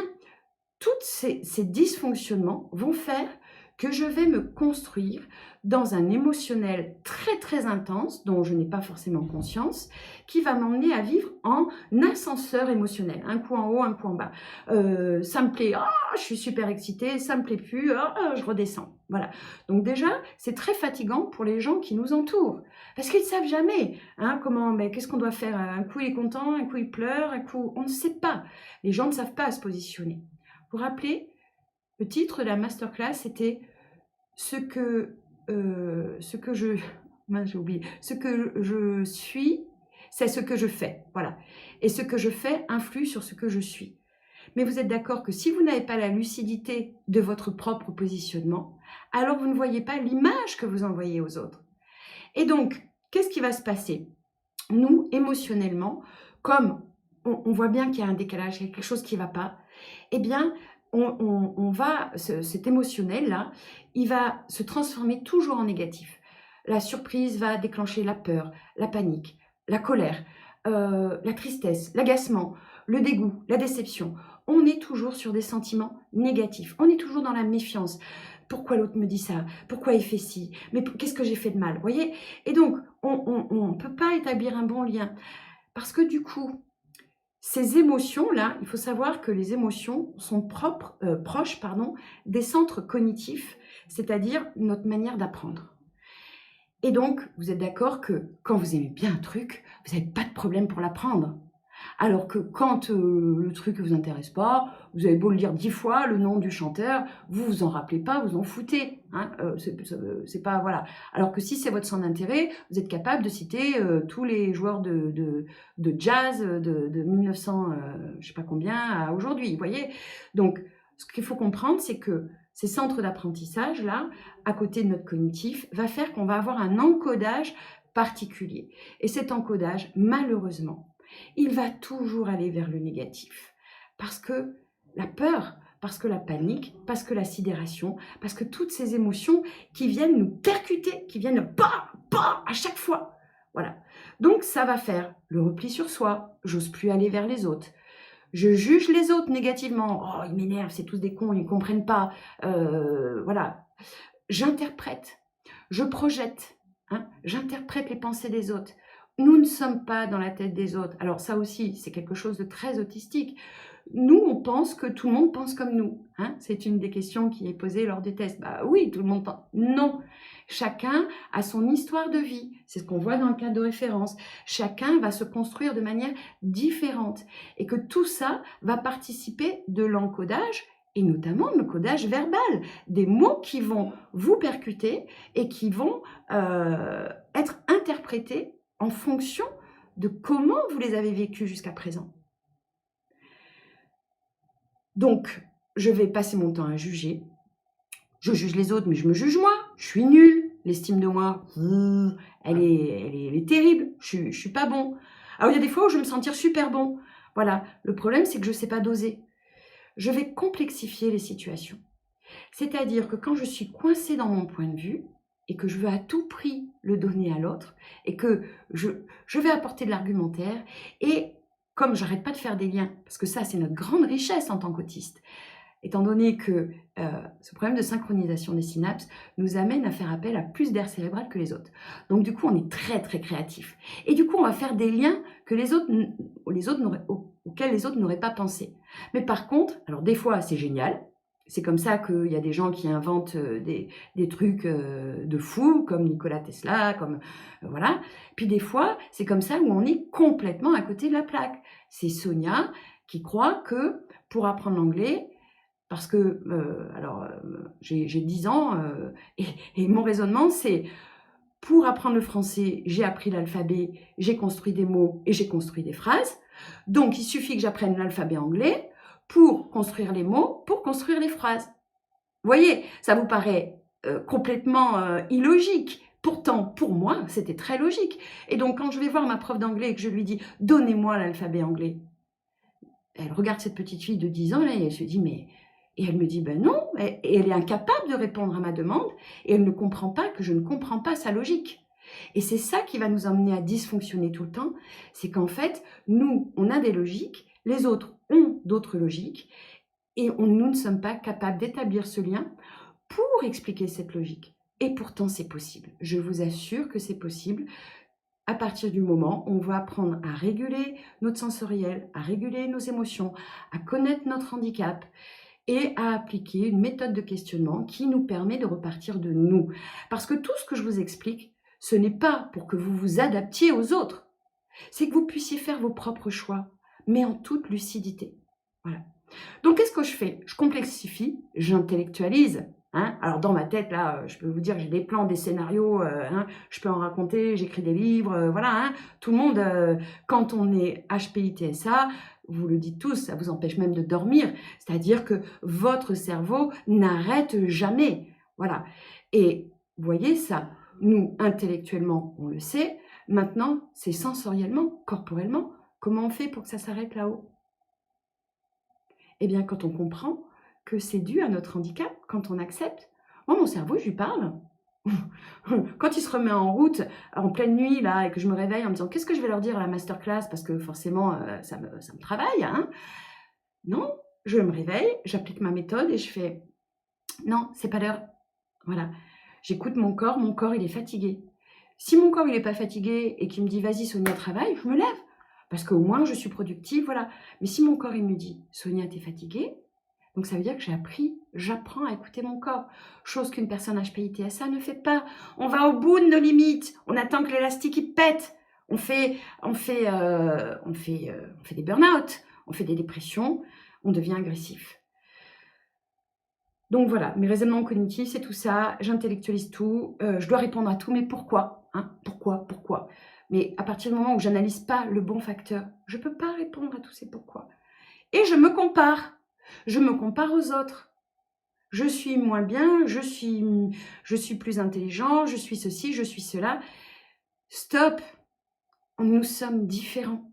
tous ces dysfonctionnements vont faire que je vais me construire dans un émotionnel très très intense, dont je n'ai pas forcément conscience, qui va m'emmener à vivre en ascenseur émotionnel, un coup en haut, un coup en bas. Ça me plaît, je suis super excitée, ça me plaît plus, je redescends. Voilà. Donc déjà, c'est très fatigant pour les gens qui nous entourent, parce qu'ils ne savent jamais mais qu'est-ce qu'on doit faire. Un coup il est content, un coup il pleure, un coup on ne sait pas. Les gens ne savent pas se positionner. Vous vous rappelez, le titre de la masterclass, c'était ce que je... Mince, j'ai oublié. Ce que je suis, c'est ce que je fais. Voilà. Et ce que je fais influe sur ce que je suis. Mais vous êtes d'accord que si vous n'avez pas la lucidité de votre propre positionnement, alors vous ne voyez pas l'image que vous envoyez aux autres. Et donc, qu'est-ce qui va se passer? Nous, émotionnellement, comme on voit bien qu'il y a un décalage, il y a quelque chose qui ne va pas, eh bien, cet émotionnel-là, il va se transformer toujours en négatif. La surprise va déclencher la peur, la panique, la colère, la tristesse, l'agacement, le dégoût, la déception. On est toujours sur des sentiments négatifs. On est toujours dans la méfiance. Pourquoi l'autre me dit ça? Pourquoi il fait ci? Mais qu'est-ce que j'ai fait de mal? Vous voyez? Et donc, on ne peut pas établir un bon lien. Parce que du coup, ces émotions-là, il faut savoir que les émotions sont proches des centres cognitifs, c'est-à-dire notre manière d'apprendre. Et donc, vous êtes d'accord que quand vous aimez bien un truc, vous n'avez pas de problème pour l'apprendre. Alors que quand le truc ne vous intéresse pas, vous avez beau le dire 10 fois, le nom du chanteur, vous vous en rappelez pas, vous en foutez. C'est pas, voilà. Alors que si c'est votre centre d'intérêt, vous êtes capable de citer tous les joueurs de jazz de 1900, je sais pas combien, à aujourd'hui. Vous voyez? Donc, ce qu'il faut comprendre, c'est que ces centres d'apprentissage-là, à côté de notre cognitif, va faire qu'on va avoir un encodage particulier. Et cet encodage, malheureusement, il va toujours aller vers le négatif. Parce que la peur, parce que la panique, parce que la sidération, parce que toutes ces émotions qui viennent nous percuter, qui viennent à chaque fois. Voilà. Donc ça va faire le repli sur soi, j'ose plus aller vers les autres. Je juge les autres négativement. Oh, ils m'énervent, c'est tous des cons, ils ne comprennent pas. Voilà. J'interprète, je projette, j'interprète les pensées des autres. Nous ne sommes pas dans la tête des autres. Alors ça aussi, c'est quelque chose de très autistique. Nous, on pense que tout le monde pense comme nous. C'est une des questions qui est posée lors des tests. Bah oui, tout le monde pense. Non, chacun a son histoire de vie. C'est ce qu'on voit dans le cadre de référence. Chacun va se construire de manière différente. Et que tout ça va participer de l'encodage, et notamment le codage verbal, des mots qui vont vous percuter et qui vont être interprétés en fonction de comment vous les avez vécus jusqu'à présent. Donc, je vais passer mon temps à juger. Je juge les autres, mais je me juge moi. Je suis nulle. L'estime de moi, elle est terrible. Je suis pas bon. Alors, il y a des fois où je vais me sentir super bon. Voilà. Le problème, c'est que je ne sais pas doser. Je vais complexifier les situations. C'est-à-dire que quand je suis coincée dans mon point de vue et que je veux à tout prix le donner à l'autre et que je vais apporter de l'argumentaire et comme j'arrête pas de faire des liens, parce que ça c'est notre grande richesse en tant qu'autiste, étant donné que ce problème de synchronisation des synapses nous amène à faire appel à plus d'air cérébral que les autres. Donc du coup, on est très très créatif. Et du coup, on va faire des liens que auxquels les autres n'auraient pas pensé. Mais par contre, alors des fois, c'est génial. C'est comme ça qu'il y a des gens qui inventent des trucs de fous, comme Nikola Tesla, comme voilà. Puis des fois, c'est comme ça où on est complètement à côté de la plaque. C'est Sonia qui croit que pour apprendre l'anglais, parce que, j'ai 10 ans et mon raisonnement, c'est pour apprendre le français, j'ai appris l'alphabet, j'ai construit des mots et j'ai construit des phrases. Donc, il suffit que j'apprenne l'alphabet anglais pour construire les mots, pour construire les phrases. Vous voyez, ça vous paraît complètement illogique. Pourtant, pour moi, c'était très logique. Et donc, quand je vais voir ma prof d'anglais et que je lui dis « Donnez-moi l'alphabet anglais », elle regarde cette petite fille de 10 ans là, et elle se dit « Mais… » Et elle me dit, ben non, et elle est incapable de répondre à ma demande, et elle ne comprend pas que je ne comprends pas sa logique. Et c'est ça qui va nous emmener à dysfonctionner tout le temps, c'est qu'en fait, nous, on a des logiques, les autres ont d'autres logiques, et nous ne sommes pas capables d'établir ce lien pour expliquer cette logique. Et pourtant, c'est possible. Je vous assure que c'est possible. À partir du moment où on va apprendre à réguler notre sensoriel, à réguler nos émotions, à connaître notre handicap, et à appliquer une méthode de questionnement qui nous permet de repartir de nous. Parce que tout ce que je vous explique, ce n'est pas pour que vous vous adaptiez aux autres, c'est que vous puissiez faire vos propres choix, mais en toute lucidité. Voilà. Donc, qu'est-ce que je fais? Je complexifie, j'intellectualise. Hein. Alors, dans ma tête, là, je peux vous dire, j'ai des plans, des scénarios, je peux en raconter, j'écris des livres, voilà. Hein. Tout le monde, quand on est HPI-TSA, vous le dites tous, ça vous empêche même de dormir. C'est-à-dire que votre cerveau n'arrête jamais. Voilà. Et vous voyez ça, nous, intellectuellement, on le sait. Maintenant, c'est sensoriellement, corporellement. Comment on fait pour que ça s'arrête là-haut? Eh bien, quand on comprend que c'est dû à notre handicap, quand on accepte, moi, mon cerveau, je lui parle. Quand il se remet en route en pleine nuit là et que je me réveille en me disant qu'est-ce que je vais leur dire à la masterclass parce que forcément ça me travaille, hein. Non, je me réveille, j'applique ma méthode et je fais non, c'est pas l'heure. Voilà, j'écoute mon corps il est fatigué. Si mon corps il est pas fatigué et qu'il me dit vas-y Sonia travaille, je me lève parce qu'au moins je suis productive, voilà. Mais si mon corps il me dit Sonia t'es fatiguée, donc ça veut dire que j'apprends à écouter mon corps, chose qu'une personne HPI-TSA ne fait pas. On va au bout de nos limites, on attend que l'élastique il pète, on fait des burn-out, on fait des dépressions, on devient agressif. Donc voilà, mes raisonnements cognitifs, c'est tout ça, j'intellectualise tout, je dois répondre à tout, mais pourquoi, hein? Pourquoi? Mais à partir du moment où j'analyse pas le bon facteur, je ne peux pas répondre à tous ces pourquoi. Et je me compare aux autres. Je suis moins bien, je suis plus intelligent, je suis ceci, je suis cela. Stop, nous sommes différents.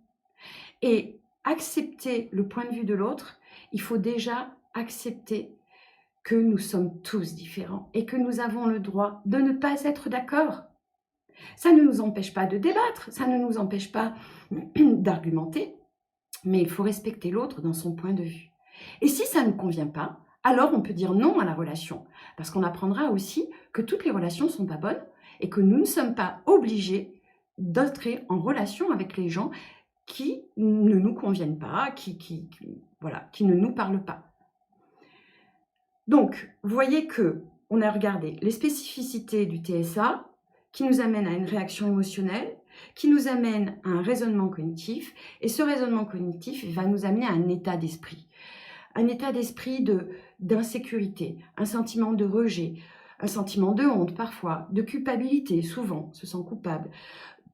Et accepter le point de vue de l'autre, il faut déjà accepter que nous sommes tous différents et que nous avons le droit de ne pas être d'accord. Ça ne nous empêche pas de débattre, ça ne nous empêche pas d'argumenter, mais il faut respecter l'autre dans son point de vue. Et si ça ne convient pas, alors on peut dire non à la relation, parce qu'on apprendra aussi que toutes les relations ne sont pas bonnes et que nous ne sommes pas obligés d'entrer en relation avec les gens qui ne nous conviennent pas, qui ne nous parlent pas. Donc, vous voyez qu'on a regardé les spécificités du TSA qui nous amènent à une réaction émotionnelle, qui nous amène à un raisonnement cognitif, et ce raisonnement cognitif va nous amener à un état d'esprit. Un état d'esprit d'insécurité, un sentiment de rejet, un sentiment de honte parfois, de culpabilité, souvent, on se sent coupable,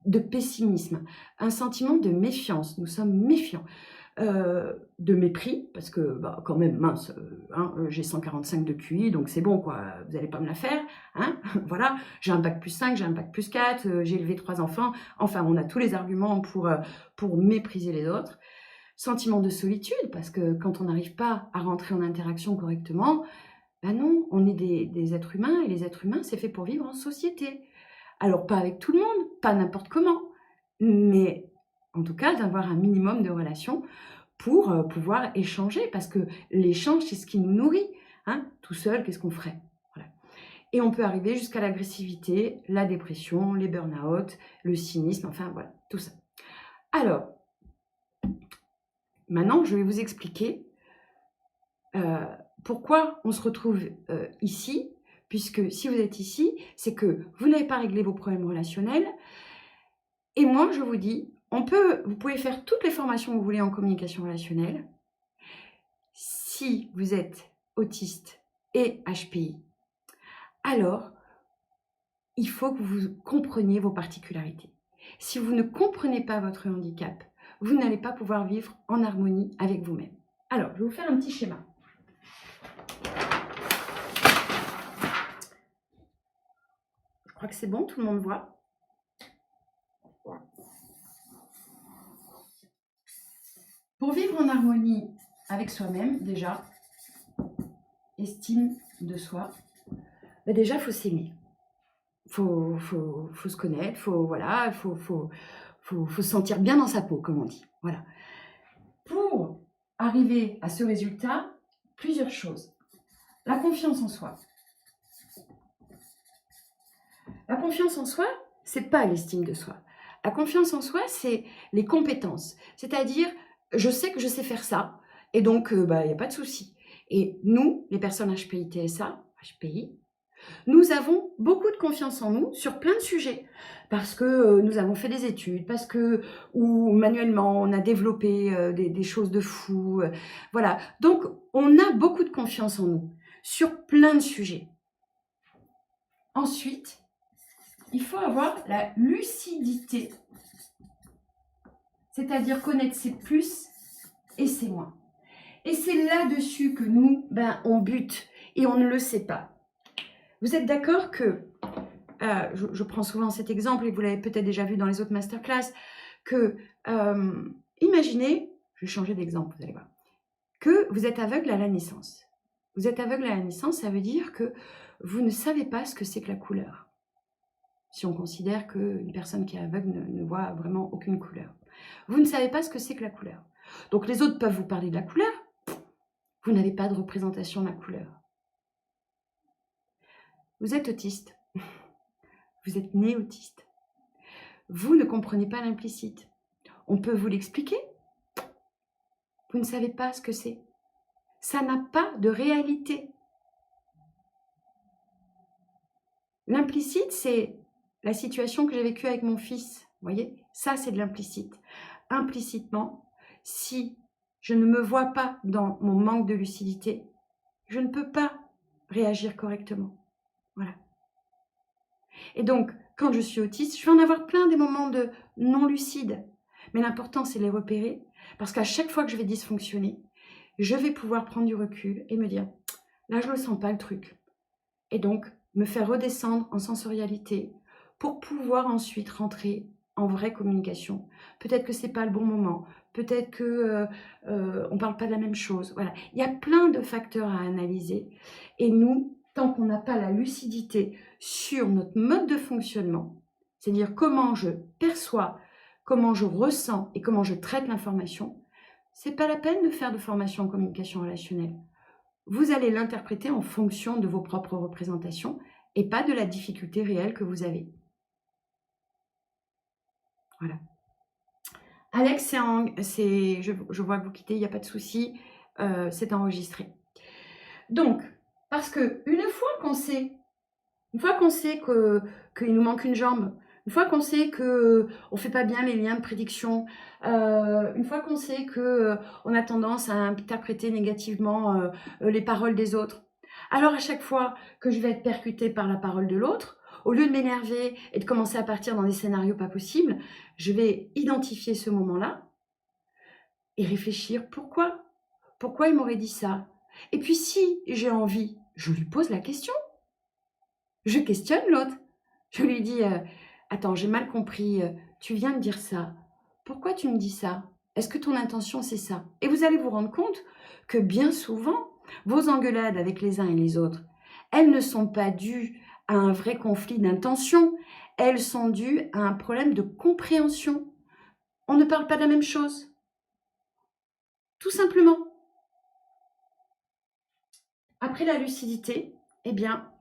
de pessimisme, un sentiment de méfiance, nous sommes méfiants, de mépris, parce que bah, quand même, mince, hein, j'ai 145 de QI, donc c'est bon, quoi, vous n'allez pas me la faire, hein, voilà, j'ai un bac plus 5, j'ai un bac plus 4, j'ai élevé 3 enfants, enfin, on a tous les arguments pour mépriser les autres. Sentiment de solitude, parce que quand on n'arrive pas à rentrer en interaction correctement, ben non, on est des êtres humains, et les êtres humains, c'est fait pour vivre en société. Alors, pas avec tout le monde, pas n'importe comment, mais en tout cas, d'avoir un minimum de relations pour pouvoir échanger, parce que l'échange, c'est ce qui nous nourrit. Hein. Tout seul, qu'est-ce qu'on ferait? Voilà. Et on peut arriver jusqu'à l'agressivité, la dépression, les burn-out, le cynisme, enfin voilà, tout ça. Alors, maintenant, je vais vous expliquer pourquoi on se retrouve ici, puisque si vous êtes ici, c'est que vous n'avez pas réglé vos problèmes relationnels. Et moi, je vous dis, vous pouvez faire toutes les formations que vous voulez en communication relationnelle. Si vous êtes autiste et HPI, alors il faut que vous compreniez vos particularités. Si vous ne comprenez pas votre handicap, vous n'allez pas pouvoir vivre en harmonie avec vous-même. Alors, je vais vous faire un petit schéma. Je crois que c'est bon, tout le monde voit. Pour vivre en harmonie avec soi-même, déjà, estime de soi, ben déjà, il faut s'aimer. Faut se connaître, faut se sentir bien dans sa peau, comme on dit. Voilà. Pour arriver à ce résultat, plusieurs choses. La confiance en soi. La confiance en soi, c'est pas l'estime de soi. La confiance en soi, c'est les compétences. C'est-à-dire, je sais que je sais faire ça, et donc, il n'y a pas de souci. Et nous, les personnes HPI-TSA, HPI, nous avons beaucoup de confiance en nous sur plein de sujets, parce que nous avons fait des études, parce que ou manuellement on a développé des choses de fou, voilà. Donc on a beaucoup de confiance en nous sur plein de sujets. Ensuite, il faut avoir la lucidité, c'est-à-dire connaître ses plus et ses moins. Et c'est là-dessus que nous, on bute et on ne le sait pas. Vous êtes d'accord que, je prends souvent cet exemple et vous l'avez peut-être déjà vu dans les autres masterclass, que imaginez, je vais changer d'exemple, vous allez voir, que vous êtes aveugle à la naissance. Vous êtes aveugle à la naissance, ça veut dire que vous ne savez pas ce que c'est que la couleur. Si on considère qu'une personne qui est aveugle ne voit vraiment aucune couleur. Vous ne savez pas ce que c'est que la couleur. Donc les autres peuvent vous parler de la couleur, vous n'avez pas de représentation de la couleur. Vous êtes autiste. Vous êtes né autiste. Vous ne comprenez pas l'implicite. On peut vous l'expliquer. Vous ne savez pas ce que c'est. Ça n'a pas de réalité. L'implicite, c'est la situation que j'ai vécue avec mon fils. Vous voyez, ça, c'est de l'implicite. Implicitement, si je ne me vois pas dans mon manque de lucidité, je ne peux pas réagir correctement. Voilà. Et donc, quand je suis autiste, je vais en avoir plein des moments de non lucides. Mais l'important, c'est les repérer, parce qu'à chaque fois que je vais dysfonctionner, je vais pouvoir prendre du recul et me dire, là, je ne le sens pas le truc. Et donc, me faire redescendre en sensorialité pour pouvoir ensuite rentrer en vraie communication. Peut-être que ce n'est pas le bon moment, peut-être qu'on ne parle pas de la même chose. Voilà. Il y a plein de facteurs à analyser. Et nous, tant qu'on n'a pas la lucidité sur notre mode de fonctionnement, c'est-à-dire comment je perçois, comment je ressens et comment je traite l'information, ce n'est pas la peine de faire de formation en communication relationnelle. Vous allez l'interpréter en fonction de vos propres représentations et pas de la difficulté réelle que vous avez. Voilà. Alex, je vois que vous quittez, il n'y a pas de souci, c'est enregistré. Donc, parce que une fois qu'on sait qu'il nous manque une jambe, une fois qu'on sait qu'on ne fait pas bien les liens de prédiction, une fois qu'on sait qu'on a tendance à interpréter négativement les paroles des autres, alors à chaque fois que je vais être percutée par la parole de l'autre, au lieu de m'énerver et de commencer à partir dans des scénarios pas possibles, je vais identifier ce moment-là et réfléchir pourquoi. Pourquoi il m'aurait dit ça? Et puis si j'ai envie, je lui pose la question. Je questionne l'autre. Je lui dis, attends, j'ai mal compris, tu viens de dire ça. Pourquoi tu me dis ça? Est-ce que ton intention, c'est ça? Et vous allez vous rendre compte que bien souvent, vos engueulades avec les uns et les autres, elles ne sont pas dues à un vrai conflit d'intention, elles sont dues à un problème de compréhension. On ne parle pas de la même chose, tout simplement. Après la lucidité, eh bien,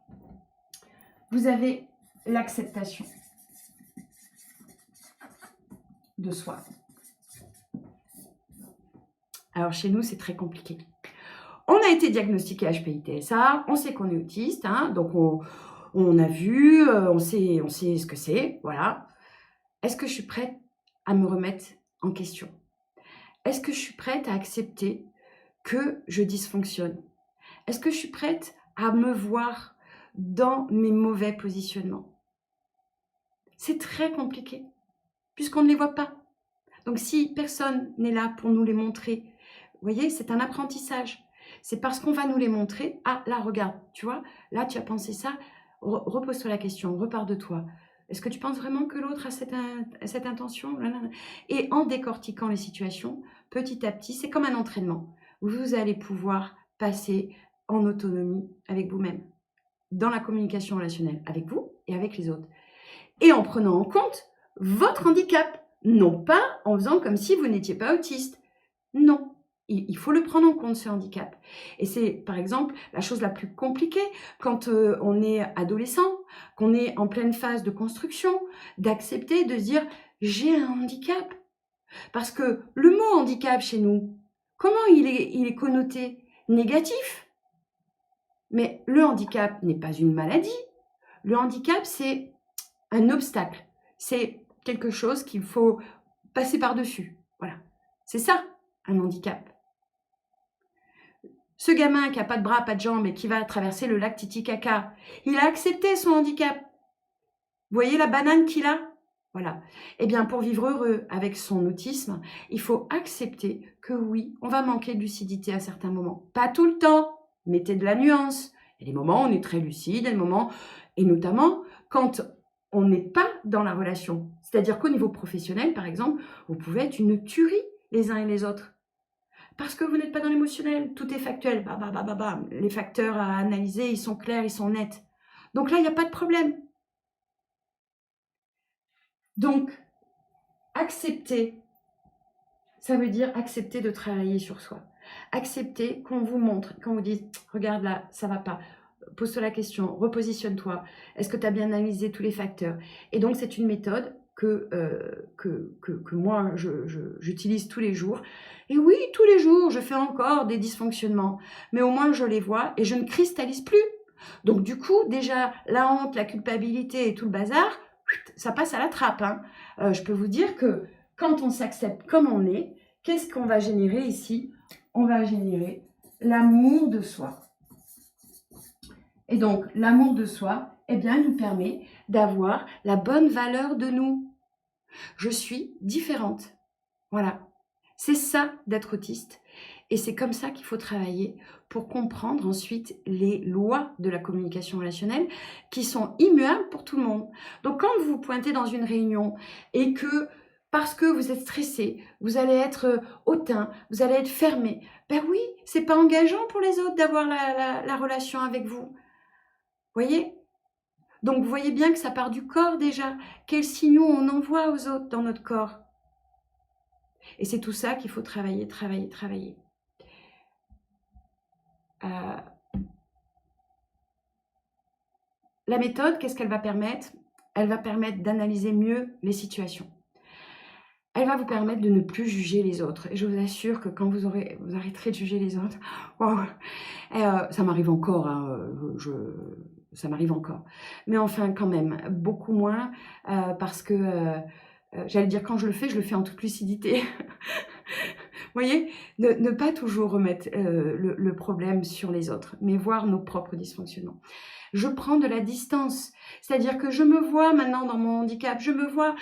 vous avez l'acceptation de soi. Alors chez nous, c'est très compliqué. On a été diagnostiqué HPI-TSA, on sait qu'on est autiste, hein, donc on a vu, on sait ce que c'est, voilà. Est-ce que je suis prête à me remettre en question? Est-ce que je suis prête à accepter que je dysfonctionne? Est-ce que je suis prête à me voir dans mes mauvais positionnements? C'est très compliqué, puisqu'on ne les voit pas. Donc si personne n'est là pour nous les montrer, vous voyez, c'est un apprentissage. C'est parce qu'on va nous les montrer. Ah, là, regarde, tu vois, là, tu as pensé ça. Repose-toi la question, repars de toi. Est-ce que tu penses vraiment que l'autre a cette intention? Et en décortiquant les situations, petit à petit, c'est comme un entraînement. Vous allez pouvoir passer en autonomie avec vous-même, dans la communication relationnelle, avec vous et avec les autres. Et en prenant en compte votre handicap, non pas en faisant comme si vous n'étiez pas autiste. Non, il faut le prendre en compte, ce handicap. Et c'est, par exemple, la chose la plus compliquée quand on est adolescent, qu'on est en pleine phase de construction, d'accepter, de se dire « j'ai un handicap ». Parce que le mot handicap chez nous, comment il est connoté? Négatif. Mais le handicap n'est pas une maladie. Le handicap, c'est un obstacle. C'est quelque chose qu'il faut passer par-dessus. Voilà. C'est ça, un handicap. Ce gamin qui n'a pas de bras, pas de jambes et qui va traverser le lac Titicaca, il a accepté son handicap. Vous voyez la banane qu'il a? Voilà. Eh bien, pour vivre heureux avec son autisme, il faut accepter que oui, on va manquer de lucidité à certains moments. Pas tout le temps. Mettez de la nuance. Il y a des moments où on est très lucide, il y a des moments, et notamment quand on n'est pas dans la relation. C'est-à-dire qu'au niveau professionnel, par exemple, vous pouvez être une tuerie les uns et les autres. Parce que vous n'êtes pas dans l'émotionnel, tout est factuel. Les facteurs à analyser, ils sont clairs, ils sont nets. Donc là, il n'y a pas de problème. Donc, accepter, ça veut dire accepter de travailler sur soi. Accepter qu'on vous montre, qu'on vous dise, regarde là, ça ne va pas. Pose-toi la question, repositionne-toi. Est-ce que tu as bien analysé tous les facteurs? Et donc, c'est une méthode que moi, j'utilise tous les jours. Et oui, tous les jours, je fais encore des dysfonctionnements. Mais au moins, je les vois et je ne cristallise plus. Donc, du coup, déjà, la honte, la culpabilité et tout le bazar, ça passe à la trappe. Hein. Je peux vous dire que quand on s'accepte comme on est, qu'est-ce qu'on va générer ici? On va générer l'amour de soi. Et donc, l'amour de soi, eh bien, nous permet d'avoir la bonne valeur de nous. Je suis différente. Voilà. C'est ça d'être autiste. Et c'est comme ça qu'il faut travailler pour comprendre ensuite les lois de la communication relationnelle qui sont immuables pour tout le monde. Donc, quand vous vous pointez dans une réunion et que, parce que vous êtes stressé, vous allez être hautain, vous allez être fermé, ben oui, c'est pas engageant pour les autres d'avoir la relation avec vous. Voyez? Donc, vous voyez bien que ça part du corps déjà. Quels signaux on envoie aux autres dans notre corps? Et c'est tout ça qu'il faut travailler, travailler, travailler. La méthode, qu'est-ce qu'elle va permettre? Elle va permettre d'analyser mieux les situations. Elle va vous permettre de ne plus juger les autres. Et je vous assure que quand vous arrêterez de juger les autres, wow, ça m'arrive encore, hein, ça m'arrive encore. Mais enfin, quand même, beaucoup moins, parce que, j'allais dire, quand je le fais en toute lucidité. Vous voyez, ne pas toujours remettre le problème sur les autres, mais voir nos propres dysfonctionnements. Je prends de la distance. C'est-à-dire que je me vois maintenant dans mon handicap. Je me vois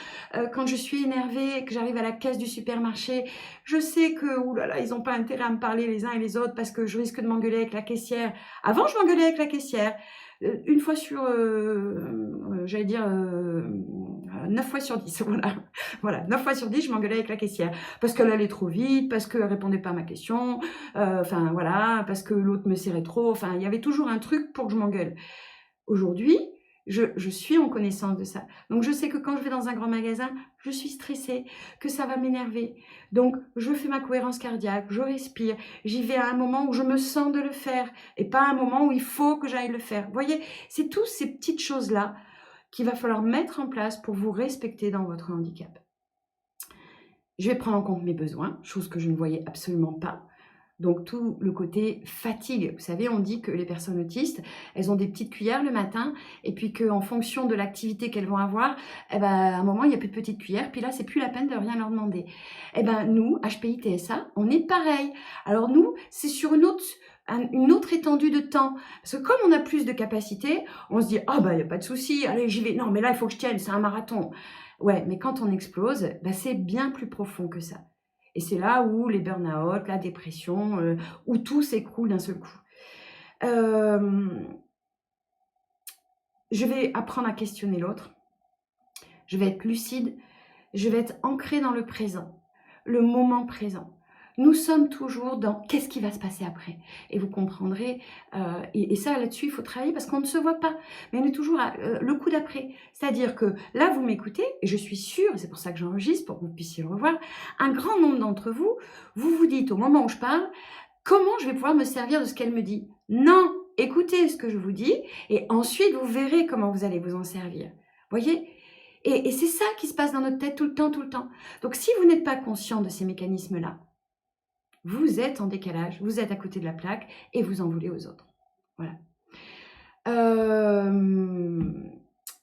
quand je suis énervée, que j'arrive à la caisse du supermarché. Je sais que, oulala, ils n'ont pas intérêt à me parler les uns et les autres parce que je risque de m'engueuler avec la caissière. Avant, je m'engueulais avec la caissière. Une fois sur, j'allais dire, 9 fois sur 10, voilà. Voilà, 9 fois sur 10, je m'engueulais avec la caissière. Parce qu'elle allait trop vite, parce qu'elle répondait pas à ma question, enfin voilà, parce que l'autre me serrait trop. Enfin, il y avait toujours un truc pour que je m'engueule. Aujourd'hui, je suis en connaissance de ça. Donc, je sais que quand je vais dans un grand magasin, je suis stressée, que ça va m'énerver. Donc, je fais ma cohérence cardiaque, je respire. J'y vais à un moment où je me sens de le faire et pas à un moment où il faut que j'aille le faire. Vous voyez, c'est toutes ces petites choses-là qu'il va falloir mettre en place pour vous respecter dans votre handicap. Je vais prendre en compte mes besoins, chose que je ne voyais absolument pas. Donc tout le côté fatigue. Vous savez, on dit que les personnes autistes, elles ont des petites cuillères le matin et puis qu'en fonction de l'activité qu'elles vont avoir, eh ben, à un moment, il n'y a plus de petites cuillères. Puis là, c'est plus la peine de rien leur demander. Eh ben, nous, HPI TSA, on est pareil. Alors nous, c'est sur une autre étendue de temps. Parce que comme on a plus de capacité, on se dit « Ah bah, il n'y a pas de souci, allez, j'y vais. Non, mais là, il faut que je tienne, c'est un marathon. » Ouais, mais quand on explose, bah, c'est bien plus profond que ça. Et c'est là où les burn-out, la dépression, où tout s'écroule d'un seul coup. Je vais apprendre à questionner l'autre. Je vais être lucide. Je vais être ancrée dans le présent, le moment présent. Nous sommes toujours dans qu'est-ce qui va se passer après. Et vous comprendrez, et ça là-dessus il faut travailler parce qu'on ne se voit pas, mais on est toujours à, le coup d'après. C'est-à-dire que là vous m'écoutez, et je suis sûre, et c'est pour ça que j'enregistre, pour que vous puissiez le revoir, un grand nombre d'entre vous, vous vous dites au moment où je parle, comment je vais pouvoir me servir de ce qu'elle me dit? Non, écoutez ce que je vous dis, et ensuite vous verrez comment vous allez vous en servir. Voyez? Et c'est ça qui se passe dans notre tête tout le temps, tout le temps. Donc si vous n'êtes pas conscient de ces mécanismes-là, vous êtes en décalage, vous êtes à côté de la plaque et vous en voulez aux autres. Voilà.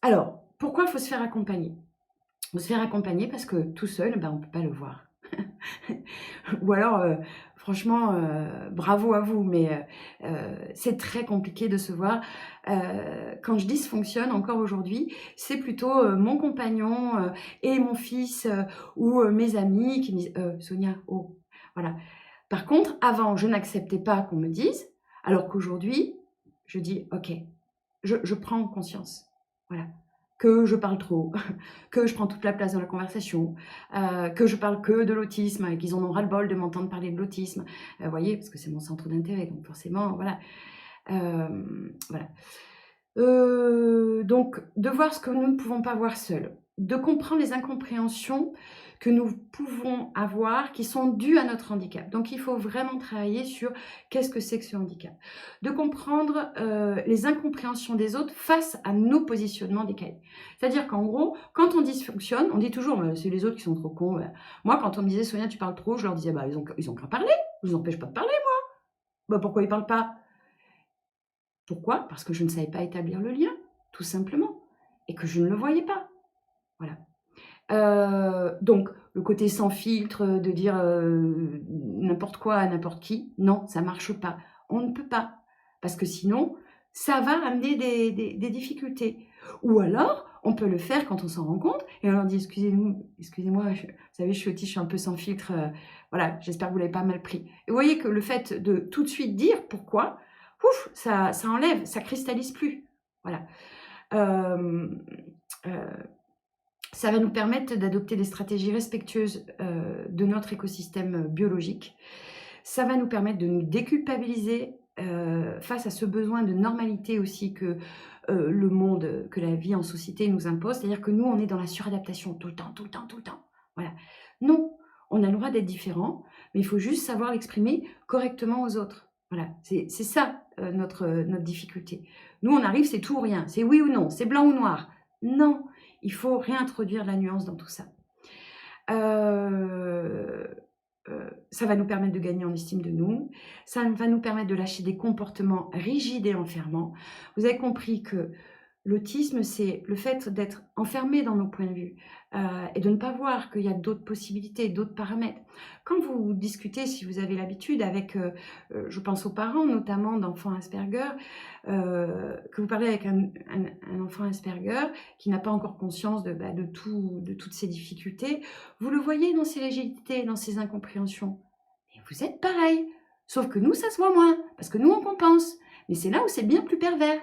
Alors, pourquoi il faut se faire accompagner? Il faut se faire accompagner parce que tout seul, ben, on ne peut pas le voir. Ou alors, franchement, bravo à vous, mais c'est très compliqué de se voir. Quand je dysfonctionne, encore aujourd'hui, c'est plutôt mon compagnon et mon fils ou mes amis qui me disent Sonia, oh, voilà. Par contre, avant, je n'acceptais pas qu'on me dise, alors qu'aujourd'hui, je dis ok, je prends conscience. Voilà. Que je parle trop, que je prends toute la place dans la conversation, que je parle que de l'autisme et qu'ils en ont ras-le-bol de m'entendre parler de l'autisme. Vous voyez, parce que c'est mon centre d'intérêt, donc forcément, voilà. Voilà. Donc, de voir ce que nous ne pouvons pas voir seuls, de comprendre les incompréhensions que nous pouvons avoir qui sont dues à notre handicap. Donc, il faut vraiment travailler sur qu'est-ce que c'est que ce handicap. De comprendre les incompréhensions des autres face à nos positionnements décalés. C'est-à-dire qu'en gros, quand on dysfonctionne, on dit toujours c'est les autres qui sont trop cons. Moi, quand on me disait Sonia, tu parles trop, je leur disais ils ont qu'à parler, je vous empêche pas de parler, moi. Pourquoi ils parlent pas? Pourquoi? Parce que je ne savais pas établir le lien, tout simplement, et que je ne le voyais pas. Voilà. Donc, le côté sans filtre, de dire n'importe quoi à n'importe qui, non, ça ne marche pas. On ne peut pas, parce que sinon, ça va amener des difficultés. Ou alors, on peut le faire quand on s'en rend compte, et on leur dit, excusez-moi, vous savez, je suis autiste, je suis un peu sans filtre, voilà, j'espère que vous ne l'avez pas mal pris. Et vous voyez que le fait de tout de suite dire pourquoi, ouf, ça enlève, ça cristallise plus. Voilà. Ça va nous permettre d'adopter des stratégies respectueuses de notre écosystème biologique. Ça va nous permettre de nous déculpabiliser face à ce besoin de normalité aussi que le monde, que la vie en société nous impose. C'est-à-dire que nous, on est dans la suradaptation tout le temps, tout le temps, tout le temps. Voilà. Non, on a le droit d'être différent, mais il faut juste savoir l'exprimer correctement aux autres. Voilà, c'est ça notre difficulté. Nous, on arrive, c'est tout ou rien, c'est oui ou non, c'est blanc ou noir. Non, il faut réintroduire la nuance dans tout ça. Ça va nous permettre de gagner en estime de nous. Ça va nous permettre de lâcher des comportements rigides et enfermants. Vous avez compris que L'autisme, c'est le fait d'être enfermé dans nos points de vue, et de ne pas voir qu'il y a d'autres possibilités, d'autres paramètres. Quand vous discutez, si vous avez l'habitude avec, je pense aux parents notamment d'enfants Asperger, que vous parlez avec un enfant Asperger qui n'a pas encore conscience de toutes ces difficultés, vous le voyez dans ses rigidités, dans ses incompréhensions. Et vous êtes pareil, sauf que nous, ça se voit moins, parce que nous, on compense. Mais c'est là où c'est bien plus pervers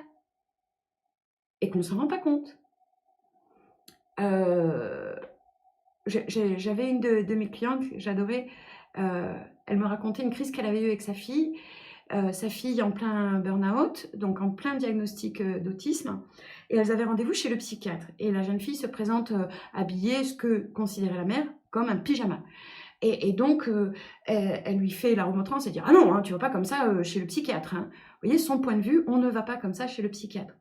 et qu'on ne s'en rend pas compte. J'avais une de mes clientes que j'adorais, elle me racontait une crise qu'elle avait eue avec sa fille en plein burn-out, donc en plein diagnostic d'autisme, et elles avaient rendez-vous chez le psychiatre. Et la jeune fille se présente habillée, ce que considérait la mère, comme un pyjama. Et donc, elle lui fait la remontrance et dit: «Ah non, hein, tu vas pas comme ça chez le psychiatre, hein». Vous voyez, son point de vue, on ne va pas comme ça chez le psychiatre.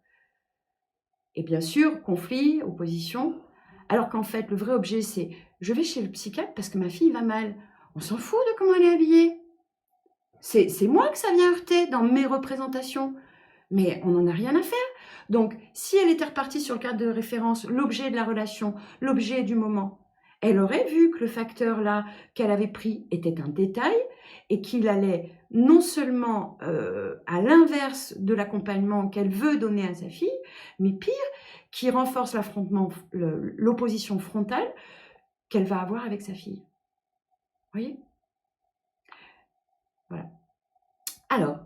Et bien sûr, conflit, opposition, alors qu'en fait, le vrai objet, c'est: je vais chez le psychiatre parce que ma fille va mal. On s'en fout de comment elle est habillée. C'est moi que ça vient heurter dans mes représentations, mais on n'en a rien à faire. Donc, si elle était repartie sur le cadre de référence, l'objet de la relation, l'objet du moment, elle aurait vu que le facteur là qu'elle avait pris était un détail et qu'il allait non seulement à l'inverse de l'accompagnement qu'elle veut donner à sa fille, mais pire, qui renforce l'affrontement, l'opposition frontale qu'elle va avoir avec sa fille. Vous voyez? Voilà. Alors,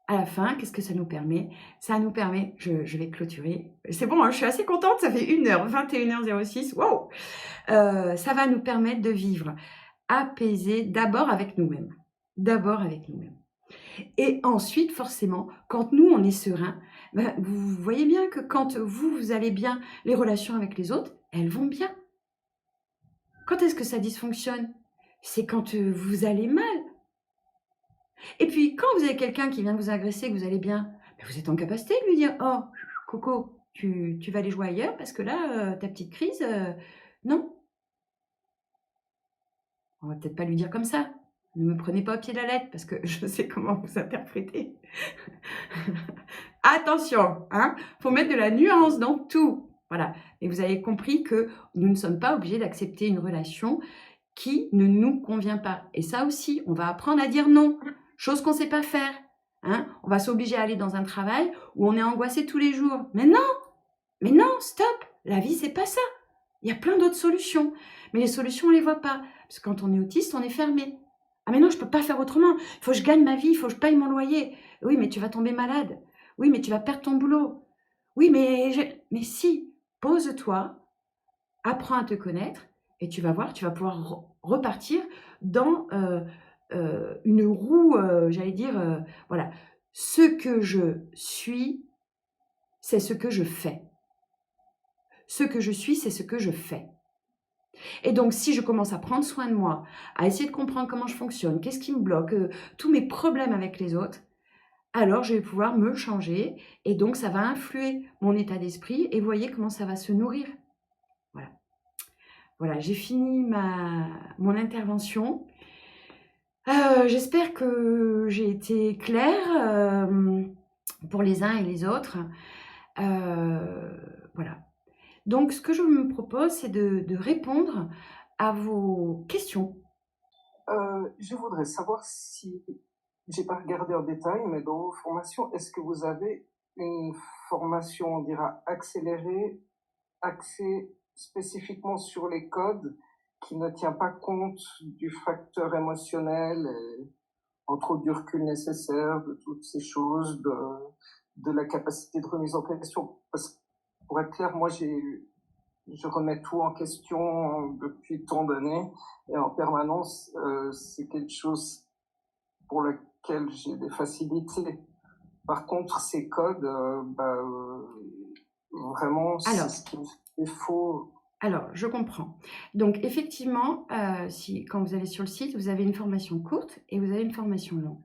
à la fin, qu'est-ce que ça nous permet? Ça nous permet, je vais clôturer. C'est bon, hein, je suis assez contente, ça fait 1h, 21h06. Wow! Ça va nous permettre de vivre apaisés d'abord avec nous-mêmes. D'abord avec nous-mêmes. Et ensuite, forcément, quand nous, on est serein, ben, vous voyez bien que quand vous allez bien, les relations avec les autres, elles vont bien. Quand est-ce que ça dysfonctionne? C'est quand vous allez mal. Et puis, quand vous avez quelqu'un qui vient vous agresser, que vous allez bien, ben, vous êtes en capacité de lui dire: «Oh, Coco, tu vas aller jouer ailleurs parce que là, ta petite crise, non». On va peut-être pas lui dire comme ça. Ne me prenez pas au pied de la lettre parce que je sais comment vous interprétez. Attention, hein, faut mettre de la nuance dans tout. Voilà. Et vous avez compris que nous ne sommes pas obligés d'accepter une relation qui ne nous convient pas. Et ça aussi, on va apprendre à dire non, chose qu'on ne sait pas faire. Hein. On va s'obliger à aller dans un travail où on est angoissé tous les jours. Mais non, stop. La vie, c'est pas ça. Il y a plein d'autres solutions. Mais les solutions, on les voit pas. Parce que quand on est autiste, on est fermé. Ah mais non, je peux pas faire autrement. Il faut que je gagne ma vie, il faut que je paye mon loyer. Oui, mais tu vas tomber malade. Oui, mais tu vas perdre ton boulot. Oui, mais si, pose-toi, apprends à te connaître et tu vas voir, tu vas pouvoir repartir dans une roue, j'allais dire, voilà. Ce que je suis, c'est ce que je fais. Ce que je suis, c'est ce que je fais. Et donc, si je commence à prendre soin de moi, à essayer de comprendre comment je fonctionne, qu'est-ce qui me bloque, tous mes problèmes avec les autres, alors je vais pouvoir me changer et donc ça va influer mon état d'esprit et vous voyez comment ça va se nourrir. Voilà. Voilà, j'ai fini mon intervention. J'espère que j'ai été claire pour les uns et les autres. Voilà. Donc, ce que je me propose, c'est de répondre à vos questions. Je voudrais savoir si, j'ai pas regardé en détail, mais dans vos formations, est-ce que vous avez une formation, on dira, accélérée, axée spécifiquement sur les codes, qui ne tient pas compte du facteur émotionnel, et, entre autres du recul nécessaire, de toutes ces choses, de la capacité de remise en question? Parce que, pour être clair, moi, je remets tout en question depuis tant d'années et en permanence, c'est quelque chose pour lequel j'ai des facilités. Par contre, ces codes, vraiment, c'est Alors, ce qui me fait défaut. Alors, je comprends. Donc effectivement, quand vous allez sur le site, vous avez une formation courte et vous avez une formation longue.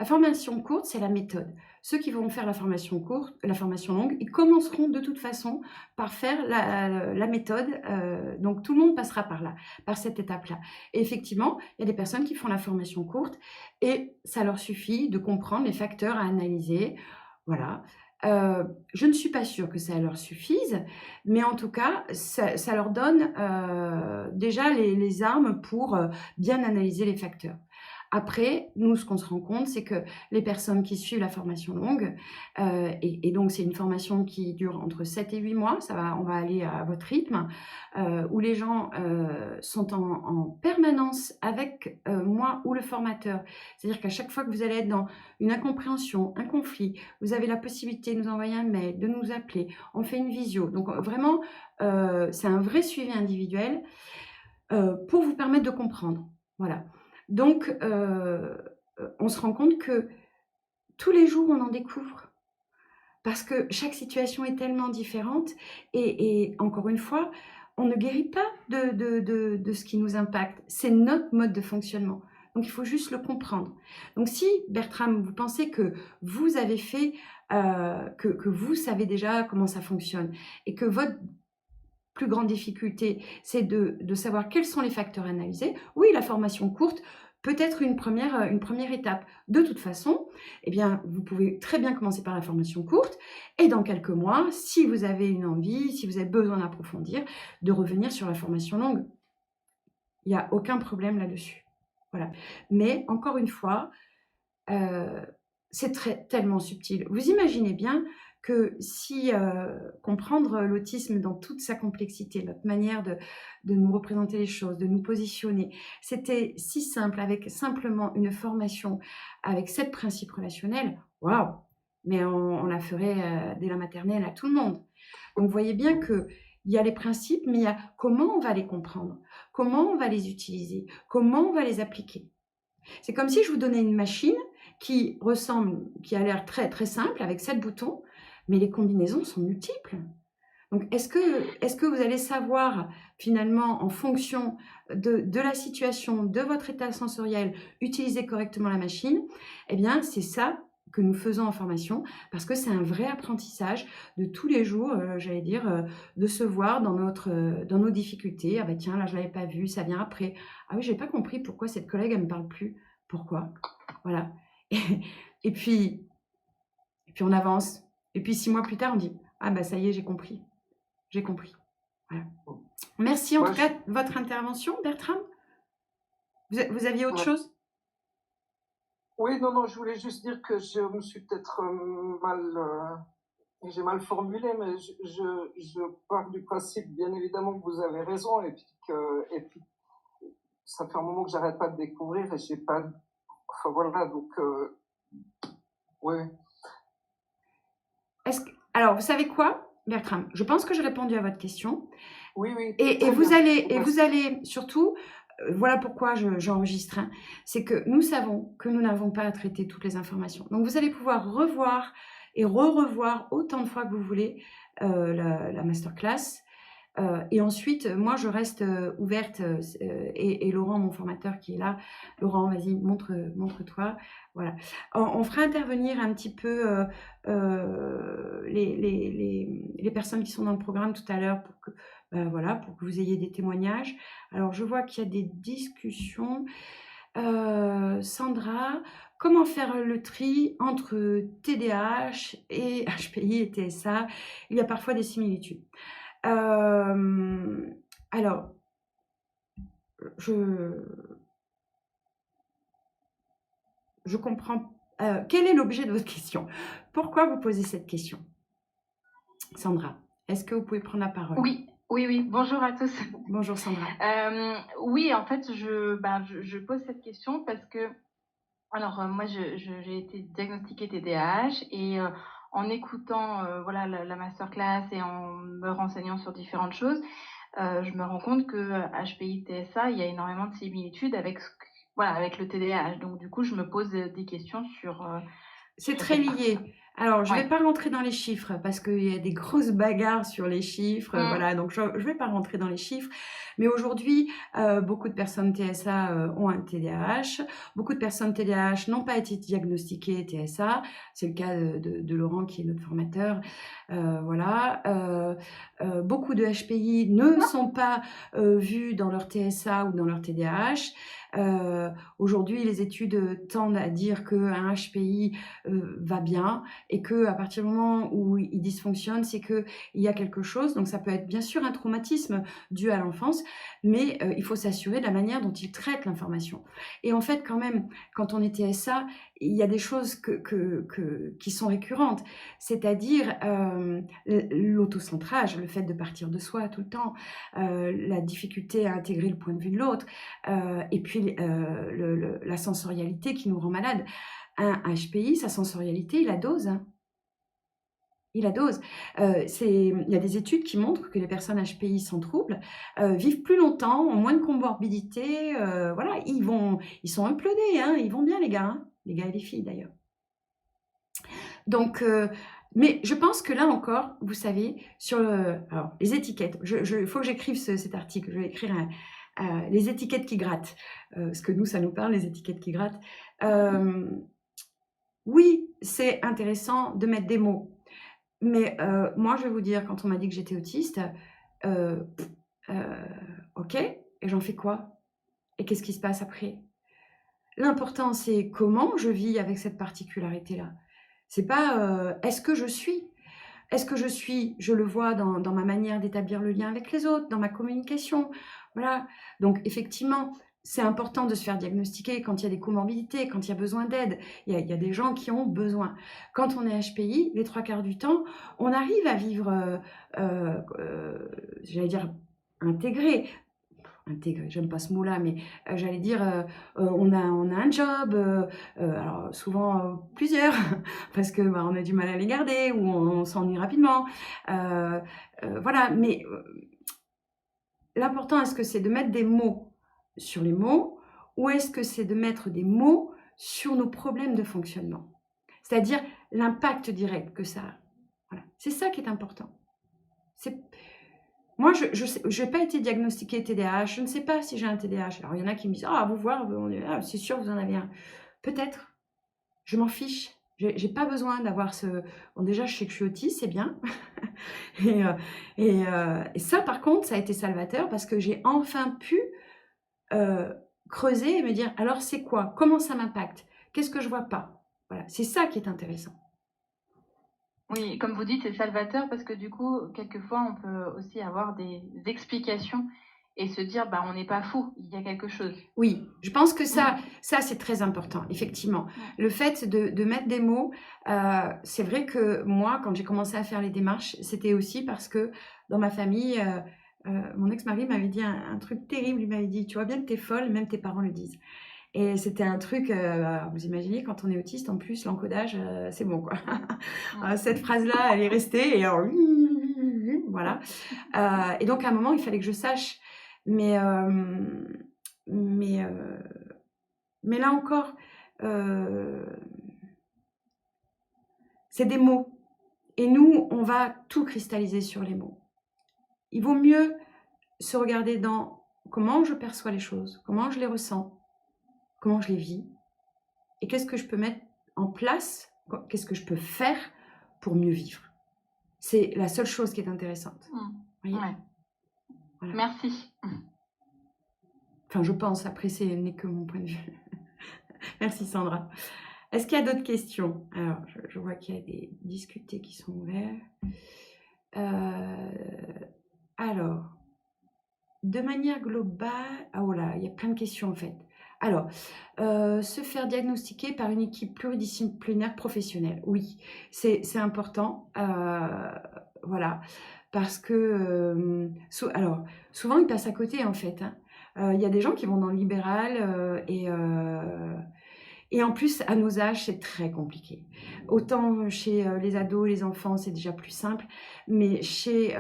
La formation courte, c'est la méthode. Ceux qui vont faire la formation courte, la formation longue, ils commenceront de toute façon par faire la méthode. Donc tout le monde passera par là, par cette étape-là. Et effectivement, il y a des personnes qui font la formation courte et ça leur suffit de comprendre les facteurs à analyser. Voilà. Je ne suis pas sûre que ça leur suffise, mais en tout cas, ça leur donne, déjà les armes pour, bien analyser les facteurs. Après, nous, ce qu'on se rend compte, c'est que les personnes qui suivent la formation longue, et donc c'est une formation qui dure entre 7 et 8 mois, on va aller à votre rythme, où les gens, sont en permanence avec, moi ou le formateur. C'est-à-dire qu'à chaque fois que vous allez être dans une incompréhension, un conflit, vous avez la possibilité de nous envoyer un mail, de nous appeler, on fait une visio. Donc, vraiment, c'est un vrai suivi individuel, pour vous permettre de comprendre. Voilà. Donc, on se rend compte que tous les jours, on en découvre. Parce que chaque situation est tellement différente et encore une fois, on ne guérit pas de ce qui nous impacte. C'est notre mode de fonctionnement. Donc il faut juste le comprendre. Donc si, Bertram, vous pensez que vous avez fait, que vous savez déjà comment ça fonctionne et que votre plus grande difficulté, c'est de savoir quels sont les facteurs analysés. Oui, la formation courte peut être une première étape. De toute façon, eh bien, vous pouvez très bien commencer par la formation courte et dans quelques mois, si vous avez une envie, si vous avez besoin d'approfondir, de revenir sur la formation longue. Il n'y a aucun problème là-dessus. Voilà. Mais encore une fois, c'est tellement subtil. Vous imaginez bien que si, comprendre l'autisme dans toute sa complexité, notre manière de nous représenter les choses, de nous positionner, c'était si simple avec simplement une formation avec 7 principes relationnels, waouh! Mais on la ferait, dès la maternelle à tout le monde. Donc vous voyez bien qu'il y a les principes, mais il y a comment on va les comprendre, comment on va les utiliser, comment on va les appliquer. C'est comme si je vous donnais une machine qui a l'air très, très simple avec 7 boutons, mais les combinaisons sont multiples. Donc est-ce que vous allez savoir finalement en fonction de la situation, de votre état sensoriel, utiliser correctement la machine? Eh bien, c'est ça que nous faisons en formation parce que c'est un vrai apprentissage de tous les jours, j'allais dire, de se voir dans nos difficultés. «Ah bah tiens, là je l'avais pas vu, ça vient après. Ah oui, j'ai pas compris pourquoi cette collègue elle me parle plus. Pourquoi?» Voilà. Et et puis et puis on avance et puis 6 mois plus tard, on dit: «Ah bah ça y est, j'ai compris, j'ai compris». Voilà. Merci en Moi, tout cas de votre intervention, Bertram. Vous aviez autre ouais. chose? Oui, non, non, je voulais juste dire que je me suis peut-être j'ai mal formulé, mais je pars du principe, bien évidemment, que vous avez raison, et puis ça fait un moment que j'arrête pas de découvrir et j'ai pas, enfin voilà, donc, ouais, Alors, vous savez quoi, Bertram? Je pense que j'ai répondu à votre question. oui, oui, Et très bien, vous merci. allez surtout, voilà pourquoi j'enregistre, hein, c'est que nous savons que nous n'avons pas à traiter toutes les informations. Donc vous allez pouvoir revoir et re-revoir autant de fois que vous voulez, la masterclass. Et ensuite, moi, je reste, ouverte, et Laurent, mon formateur qui est là. Laurent, vas-y, montre-toi. Voilà. On fera intervenir un petit peu, les personnes qui sont dans le programme tout à l'heure pour que, voilà, pour que vous ayez des témoignages. Alors je vois qu'il y a des discussions. Sandra, comment faire le tri entre TDAH et HPI et TSA? Il y a parfois des similitudes. Alors, je comprends, quel est l'objet de votre question? Pourquoi vous posez cette question? Sandra, est-ce que vous pouvez prendre la parole? Oui, oui, oui. Bonjour à tous. Bonjour Sandra. Oui, en fait, je pose cette question parce que alors, moi, j'ai été diagnostiquée TDAH et en écoutant, voilà, la masterclass et en me renseignant sur différentes choses, je me rends compte que HPI-TSA, il y a énormément de similitudes avec voilà, avec le TDAH. Donc du coup, je me pose, des questions C'est sur très cette partie. lié. Alors, je ne vais Ouais. pas rentrer dans les chiffres parce qu'il y a des grosses bagarres sur les chiffres, Mmh. voilà, donc je ne vais pas rentrer dans les chiffres. Mais aujourd'hui, beaucoup de personnes TSA, ont un TDAH. Beaucoup de personnes TDAH n'ont pas été diagnostiquées TSA. C'est le cas de Laurent qui est notre formateur. Voilà. Beaucoup de HPI ne sont pas, vus dans leur TSA ou dans leur TDAH. Aujourd'hui, les études tendent à dire qu'un HPI va bien et qu'à partir du moment où il dysfonctionne, c'est qu'il y a quelque chose. Donc ça peut être bien sûr un traumatisme dû à l'enfance, mais il faut s'assurer de la manière dont il traite l'information. Et en fait, quand même, quand on est TSA, il y a des choses qui sont récurrentes, c'est-à-dire l'autocentrage, le fait de partir de soi tout le temps, la difficulté à intégrer le point de vue de l'autre, et puis la sensorialité qui nous rend malade. Un HPI, sa sensorialité, il la dose. Hein. Il la dose. Il y a des études qui montrent que les personnes HPI sans trouble vivent plus longtemps, ont moins de comorbidité. Voilà, ils sont uploadés, hein, ils vont bien les gars, hein, les gars et les filles d'ailleurs. Donc, mais je pense que là encore, vous savez, sur alors, les étiquettes, il faut que j'écrive cet article, je vais écrire les étiquettes qui grattent, parce que nous, ça nous parle, les étiquettes qui grattent. Oui, c'est intéressant de mettre des mots. Mais moi, je vais vous dire, quand on m'a dit que j'étais autiste, ok, et j'en fais quoi? Et qu'est-ce qui se passe après? L'important, c'est comment je vis avec cette particularité-là. C'est pas est-ce que je suis? Est-ce que je suis? Je le vois dans ma manière d'établir le lien avec les autres, dans ma communication. Voilà. Donc, effectivement, c'est important de se faire diagnostiquer quand il y a des comorbidités, quand il y a besoin d'aide. Il y a des gens qui ont besoin. Quand on est HPI, les 3/4 du temps, on arrive à vivre, j'allais dire, intégré. Intégré, j'aime pas ce mot-là, mais j'allais dire, on a un job, alors souvent plusieurs, parce que bah, on a du mal à les garder ou on s'ennuie rapidement. Voilà, mais l'important, est-ce que c'est de mettre des mots sur les mots ou est-ce que c'est de mettre des mots sur nos problèmes de fonctionnement? C'est-à-dire l'impact direct que ça a. Voilà. C'est ça qui est important. Moi, je n'ai pas été diagnostiquée TDAH, je ne sais pas si j'ai un TDAH. Alors, il y en a qui me disent « Ah, vous voir, c'est sûr, vous en avez un. » Peut-être, je m'en fiche. J'ai pas besoin d'avoir ce... Bon, déjà, je sais que je suis autiste, c'est bien. et ça, par contre, ça a été salvateur parce que j'ai enfin pu creuser et me dire « Alors, c'est quoi? Comment ça m'impacte? Qu'est-ce que je vois pas ?» Voilà, c'est ça qui est intéressant. Oui, comme vous dites, c'est salvateur parce que du coup, quelquefois, on peut aussi avoir des explications et se dire, bah, on n'est pas fou, il y a quelque chose. Oui, je pense que ça c'est très important, effectivement. Le fait de mettre des mots, c'est vrai que moi, quand j'ai commencé à faire les démarches, c'était aussi parce que dans ma famille, mon ex-mari m'avait dit un truc terrible. Il m'avait dit: «Tu vois bien que tu es folle, même tes parents le disent». Et c'était un truc, vous imaginez quand on est autiste, en plus, l'encodage, c'est bon, quoi. Cette phrase-là, elle est restée et alors voilà. Et donc à un moment, il fallait que je sache. Mais mais là encore, c'est des mots et nous, on va tout cristalliser sur les mots. Il vaut mieux se regarder dans comment je perçois les choses, comment je les ressens, comment je les vis et qu'est-ce que je peux mettre en place, qu'est-ce que je peux faire pour mieux vivre. C'est la seule chose qui est intéressante. Voyez ? Ouais. Voilà. Merci. Enfin, je pense, après, ce n'est que mon point de vue. Merci Sandra. Est-ce qu'il y a d'autres questions? Alors, je vois qu'il y a des discutés qui sont ouverts. Alors, de manière globale... Ah oh là, il y a plein de questions en fait. Alors, se faire diagnostiquer par une équipe pluridisciplinaire professionnelle. Oui, c'est important. Voilà. Parce que... alors, souvent, ils passent à côté en fait. Hein. Il y a des gens qui vont dans le libéral et en plus, à nos âges, c'est très compliqué. Autant chez les ados, les enfants, c'est déjà plus simple, mais chez...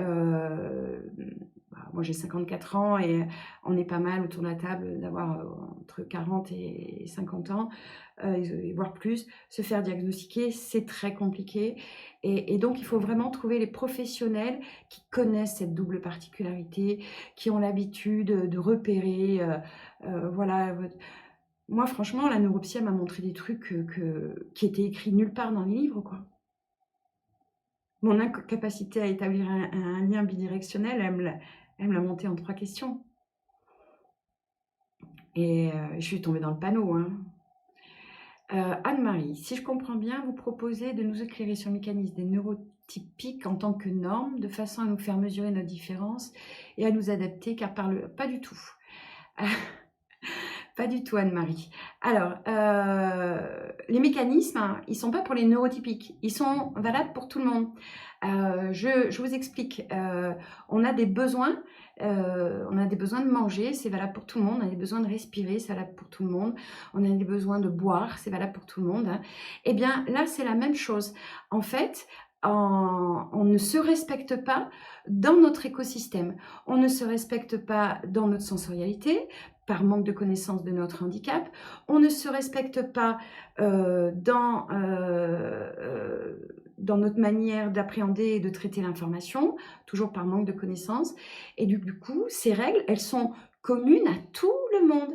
moi, j'ai 54 ans et on est pas mal autour de la table d'avoir entre 40 et 50 ans, voire plus. Se faire diagnostiquer, c'est très compliqué. Et donc, il faut vraiment trouver les professionnels qui connaissent cette double particularité, qui ont l'habitude de repérer, voilà... Moi, franchement, la neuropsy m'a montré des trucs qui étaient écrits nulle part dans les livres, quoi. Mon incapacité à établir un lien bidirectionnel, elle me l'a monté en 3 questions. Et je suis tombée dans le panneau, hein. Anne-Marie, si je comprends bien, vous proposez de nous éclairer sur le mécanisme des neurotypiques en tant que norme, de façon à nous faire mesurer nos différences et à nous adapter, car par le... Pas du tout. Pas du tout, Anne-Marie. Alors, les mécanismes, hein, ils ne sont pas pour les neurotypiques. Ils sont valables pour tout le monde. Je vous explique. On a des besoins. On a des besoins de manger, c'est valable pour tout le monde. On a des besoins de respirer, c'est valable pour tout le monde. On a des besoins de boire, c'est valable pour tout le monde, hein. Eh bien, là, c'est la même chose. En fait, on ne se respecte pas dans notre écosystème. On ne se respecte pas dans notre sensorialité, par manque de connaissance de notre handicap. On ne se respecte pas dans notre manière d'appréhender et de traiter l'information, toujours par manque de connaissance. Et du coup, ces règles, elles sont communes à tout le monde.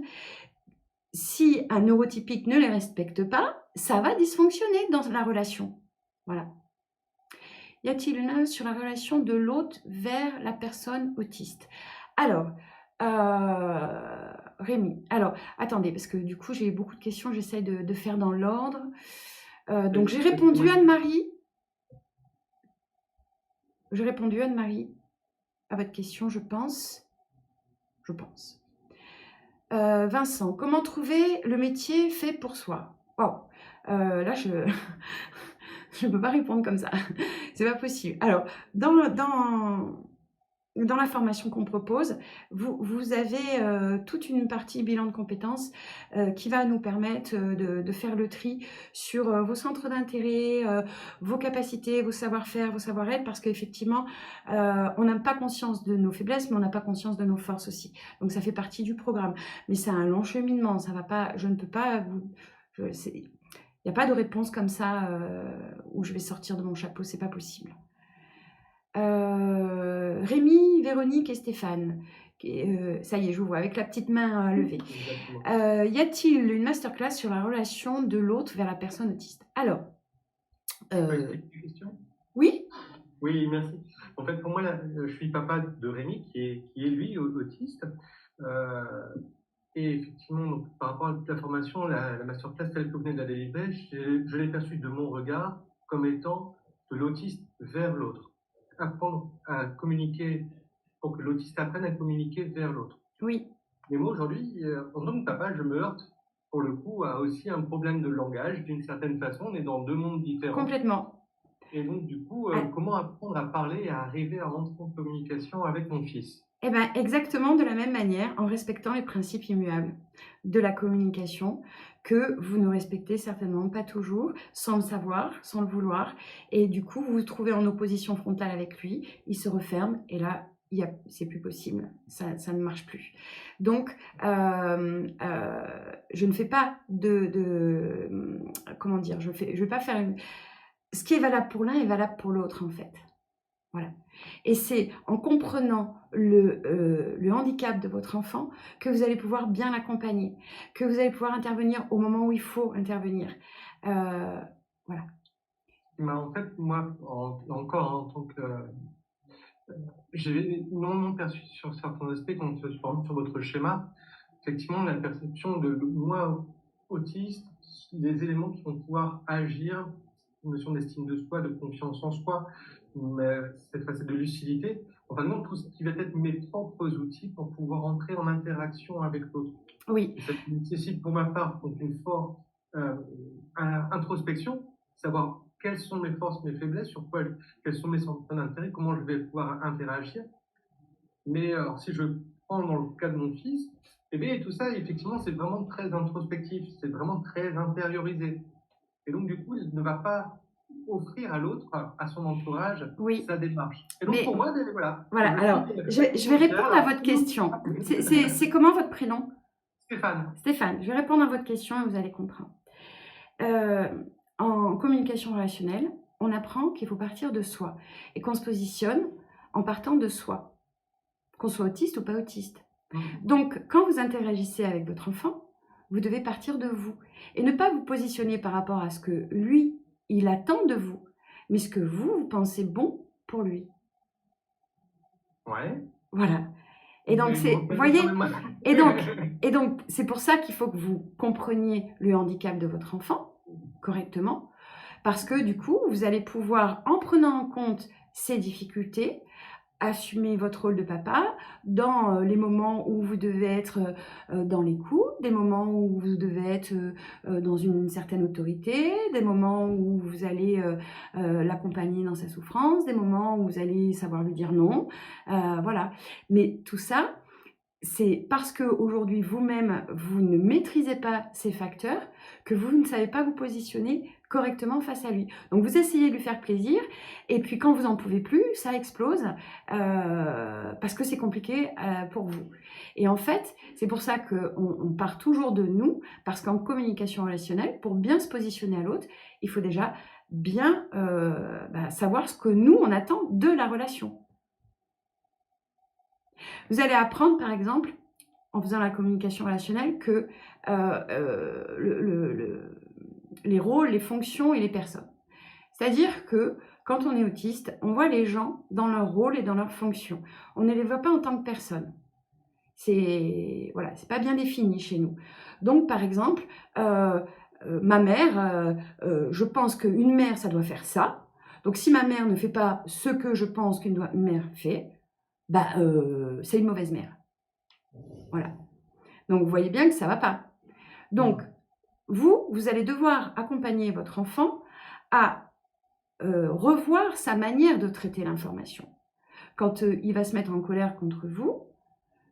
Si un neurotypique ne les respecte pas, ça va dysfonctionner dans la relation. Voilà. Y a-t-il une œuvre sur la relation de l'autre vers la personne autiste? Alors, Rémi, alors, attendez, parce que du coup, j'ai beaucoup de questions, j'essaie de faire dans l'ordre. Donc, j'ai répondu Anne-Marie. J'ai répondu Anne-Marie à votre question, je pense. Je pense. Vincent, comment trouver le métier fait pour soi? Oh, là, je ne peux pas répondre comme ça. C'est pas possible. Alors, dans la formation qu'on propose, vous avez toute une partie bilan de compétences qui va nous permettre de faire le tri sur vos centres d'intérêt, vos capacités, vos savoir-faire, vos savoir-être, parce qu'effectivement, on n'a pas conscience de nos faiblesses, mais on n'a pas conscience de nos forces aussi. Donc, ça fait partie du programme. Mais c'est un long cheminement. Ça va pas, je ne peux pas vous... Il n'y a pas de réponse comme ça où je vais sortir de mon chapeau, c'est pas possible. Rémi, Véronique et Stéphane. Ça y est, je vous vois avec la petite main levée. Y a-t-il une masterclass sur la relation de l'autre vers la personne autiste? Alors, Une question? oui? Oui, merci. En fait, pour moi, je suis papa de Rémi, qui est lui autiste. Et effectivement, donc, par rapport à toute la formation, la masterclass telle que vous venez de la délivrer, je l'ai perçue de mon regard comme étant de l'autiste vers l'autre. Apprendre à communiquer, pour que l'autiste apprenne à communiquer vers l'autre. Oui. Mais moi, aujourd'hui, en tant que papa, je me heurte, pour le coup, à aussi un problème de langage. D'une certaine façon, on est dans deux mondes différents. Complètement. Et donc, du coup, comment apprendre à parler et à arriver à rentrer en communication avec mon fils? Eh bien, exactement de la même manière, en respectant les principes immuables de la communication, que vous ne respectez certainement pas toujours, sans le savoir, sans le vouloir. Et du coup, vous vous trouvez en opposition frontale avec lui, il se referme, et là, c'est plus possible, ça ne marche plus. Donc, je ne fais pas comment dire, je vais pas faire ce qui est valable pour l'un est valable pour l'autre, en fait. Voilà. Et c'est en comprenant le handicap de votre enfant que vous allez pouvoir bien l'accompagner, que vous allez pouvoir intervenir au moment où il faut intervenir. Voilà. En fait, moi, encore en tant que... j'ai énormément perçu sur certains aspects, quand on se forme sur votre schéma, effectivement, la perception de moi autiste, des éléments qui vont pouvoir agir, une notion d'estime de soi, de confiance en soi, mais cette facette de lucidité, enfin non, tout ce qui va être mes propres outils pour pouvoir entrer en interaction avec l'autre. Oui. Et ça nécessite pour ma part donc une forte introspection, savoir quelles sont mes forces, mes faiblesses, quels sont mes centres d'intérêt, comment je vais pouvoir interagir. Mais alors, si je prends dans le cas de mon fils, eh bien, tout ça, effectivement, c'est vraiment très introspectif, c'est vraiment très intériorisé. Et donc, du coup, il ne va pas offrir à l'autre, à son entourage, oui. sa démarche. Et donc, pour moi, voilà. Voilà, alors, je vais répondre à votre question. C'est comment votre prénom? Stéphane. Stéphane, je vais répondre à votre question et vous allez comprendre. En communication relationnelle, on apprend qu'il faut partir de soi et qu'on se positionne en partant de soi, qu'on soit autiste ou pas autiste. Donc, quand vous interagissez avec votre enfant, vous devez partir de vous et ne pas vous positionner par rapport à ce que lui, il attend de vous, mais ce que vous pensez bon pour lui. Ouais. Voilà. Et donc, Mais c'est, bon, vous voyez, quand même. et donc, c'est pour ça qu'il faut que vous compreniez le handicap de votre enfant correctement, parce que du coup, vous allez pouvoir, en prenant en compte ces difficultés, assumer votre rôle de papa dans les moments où vous devez être dans les coups, des moments où vous devez être dans une certaine autorité, des moments où vous allez l'accompagner dans sa souffrance, des moments où vous allez savoir lui dire non, voilà. Mais tout ça, c'est parce qu'aujourd'hui vous-même, vous ne maîtrisez pas ces facteurs que vous ne savez pas vous positionner correctement face à lui. Donc vous essayez de lui faire plaisir, et puis quand vous n'en pouvez plus, ça explose, parce que c'est compliqué pour vous. Et en fait, c'est pour ça qu'on part toujours de nous, parce qu'en communication relationnelle, pour bien se positionner à l'autre, il faut déjà bien savoir ce que nous, on attend de la relation. Vous allez apprendre, par exemple, en faisant la communication relationnelle, que les rôles, les fonctions et les personnes. C'est-à-dire que quand on est autiste, on voit les gens dans leur rôle et dans leur fonction. On ne les voit pas en tant que personne. C'est voilà, c'est pas bien défini chez nous. Donc, par exemple, ma mère, je pense qu'une mère, ça doit faire ça. Donc, si ma mère ne fait pas ce que je pense qu'une mère fait, c'est une mauvaise mère. Voilà. Donc, vous voyez bien que ça ne va pas. Donc, vous allez devoir accompagner votre enfant à revoir sa manière de traiter l'information. Quand il va se mettre en colère contre vous,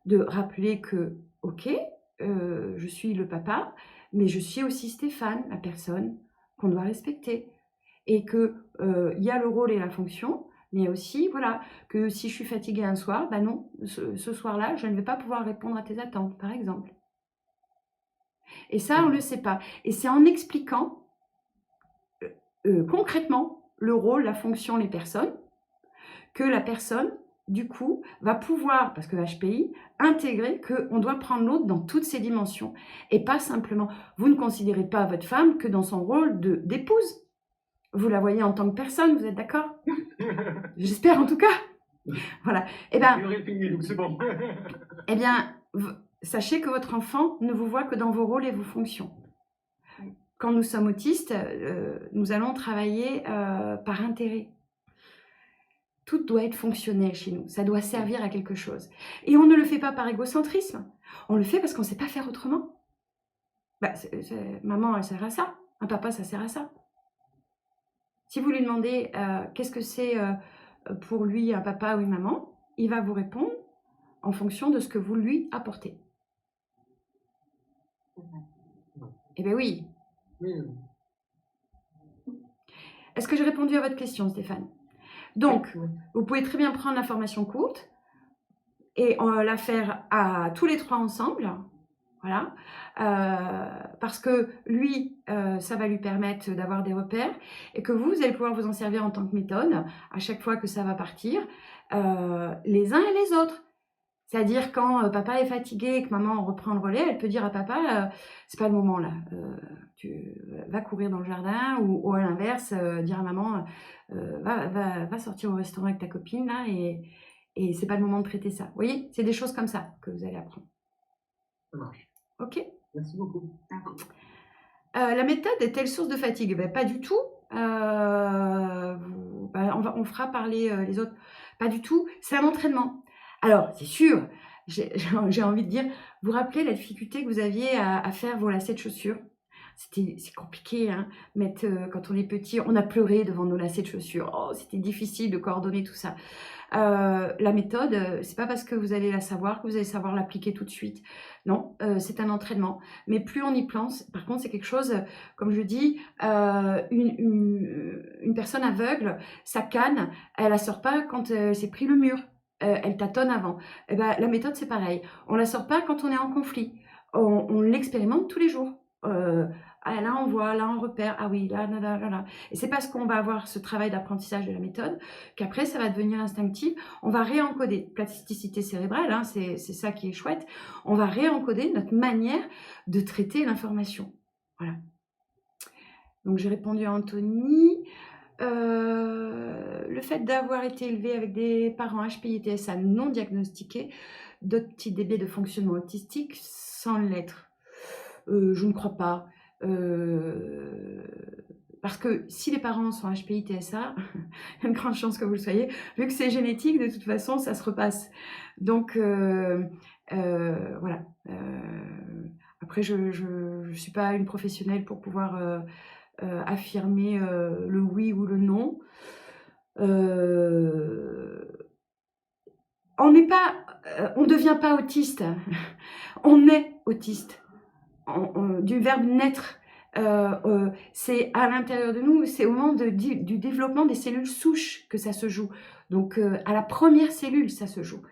de rappeler que, ok, je suis le papa, mais je suis aussi Stéphane, la personne qu'on doit respecter. Et qu'il y a le rôle et la fonction, mais aussi, voilà, que si je suis fatiguée un soir, non, ce soir-là, je ne vais pas pouvoir répondre à tes attentes, par exemple. Et ça, on ne le sait pas. Et c'est en expliquant concrètement le rôle, la fonction, les personnes, que la personne, du coup, va pouvoir, parce que HPI, intégrer qu'on doit prendre l'autre dans toutes ses dimensions. Et pas simplement, vous ne considérez pas votre femme que dans son rôle d'épouse. Vous la voyez en tant que personne, vous êtes d'accord? J'espère en tout cas. Voilà. Eh bien, sachez que votre enfant ne vous voit que dans vos rôles et vos fonctions. Quand nous sommes autistes, nous allons travailler par intérêt. Tout doit être fonctionnel chez nous. Ça doit servir à quelque chose. Et on ne le fait pas par égocentrisme. On le fait parce qu'on ne sait pas faire autrement. Maman, elle sert à ça. Un papa, ça sert à ça. Si vous lui demandez qu'est-ce que c'est pour lui un papa ou une maman, il va vous répondre en fonction de ce que vous lui apportez. Eh bien oui. Est-ce que j'ai répondu à votre question, Stéphane? Donc, vous pouvez très bien prendre l'information courte et la faire à tous les trois ensemble. Voilà, parce que lui, ça va lui permettre d'avoir des repères et que vous allez pouvoir vous en servir en tant que méthode à chaque fois que ça va partir, les uns et les autres. C'est-à-dire quand papa est fatigué et que maman reprend le relais, elle peut dire à papa, c'est pas le moment là, tu vas courir dans le jardin, ou à l'inverse, dire à maman, va sortir au restaurant avec ta copine là, et c'est pas le moment de traiter ça. Vous voyez, c'est des choses comme ça que vous allez apprendre. Ça marche. Ok. Merci beaucoup. La méthode est-elle source de fatigue? Pas du tout. On fera parler les autres. Pas du tout. C'est un entraînement. Alors, c'est sûr, j'ai envie de dire, vous vous rappelez la difficulté que vous aviez à faire vos lacets de chaussures? C'est compliqué, hein, quand on est petit, on a pleuré devant nos lacets de chaussures. Oh, c'était difficile de coordonner tout ça. La méthode, c'est pas parce que vous allez la savoir que vous allez savoir l'appliquer tout de suite. Non, c'est un entraînement. Mais plus on y pense, par contre, c'est quelque chose, comme je dis, une personne aveugle, sa canne, elle la sort pas quand elle s'est pris le mur. Elle tâtonne avant. La méthode, c'est pareil. On la sort pas quand on est en conflit. On l'expérimente tous les jours. Là on voit, là on repère, ah oui, là. Et c'est parce qu'on va avoir ce travail d'apprentissage de la méthode qu'après ça va devenir instinctif. On va réencoder, plasticité cérébrale, hein, c'est ça qui est chouette. On va réencoder notre manière de traiter l'information. Voilà. Donc j'ai répondu à Anthony. Le fait d'avoir été élevé avec des parents HPI-TSA non diagnostiqués, d'autres types des biais de fonctionnement autistique sans l'être? Je ne crois pas. Parce que si les parents sont HPI-TSA, il y a une grande chance que vous le soyez. Vu que c'est génétique, de toute façon, ça se repasse. Donc, voilà. Après, je ne suis pas une professionnelle pour pouvoir affirmer le oui ou le non. On n'est pas, on ne devient pas autiste. On est autiste. Du verbe naître. C'est à l'intérieur de nous, c'est au moment du développement des cellules souches que ça se joue. Donc, à la première cellule, ça se joue.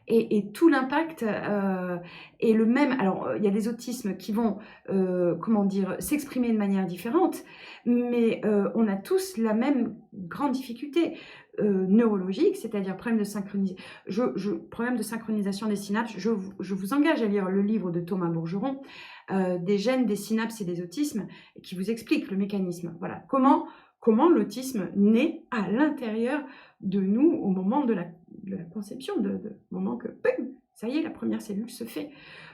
Et tout l'impact est le même. Alors, il y a des autismes qui vont, comment dire, s'exprimer de manière différente, mais on a tous la même grande difficulté neurologique, c'est-à-dire problème de synchronisation des synapses. Je vous engage à lire le livre de Thomas Bourgeron, des gènes, des synapses et des autismes, qui vous explique le mécanisme. Voilà, comment l'autisme naît à l'intérieur de nous au moment de la conception, au moment que, boum, ça y est, la première cellule se fait.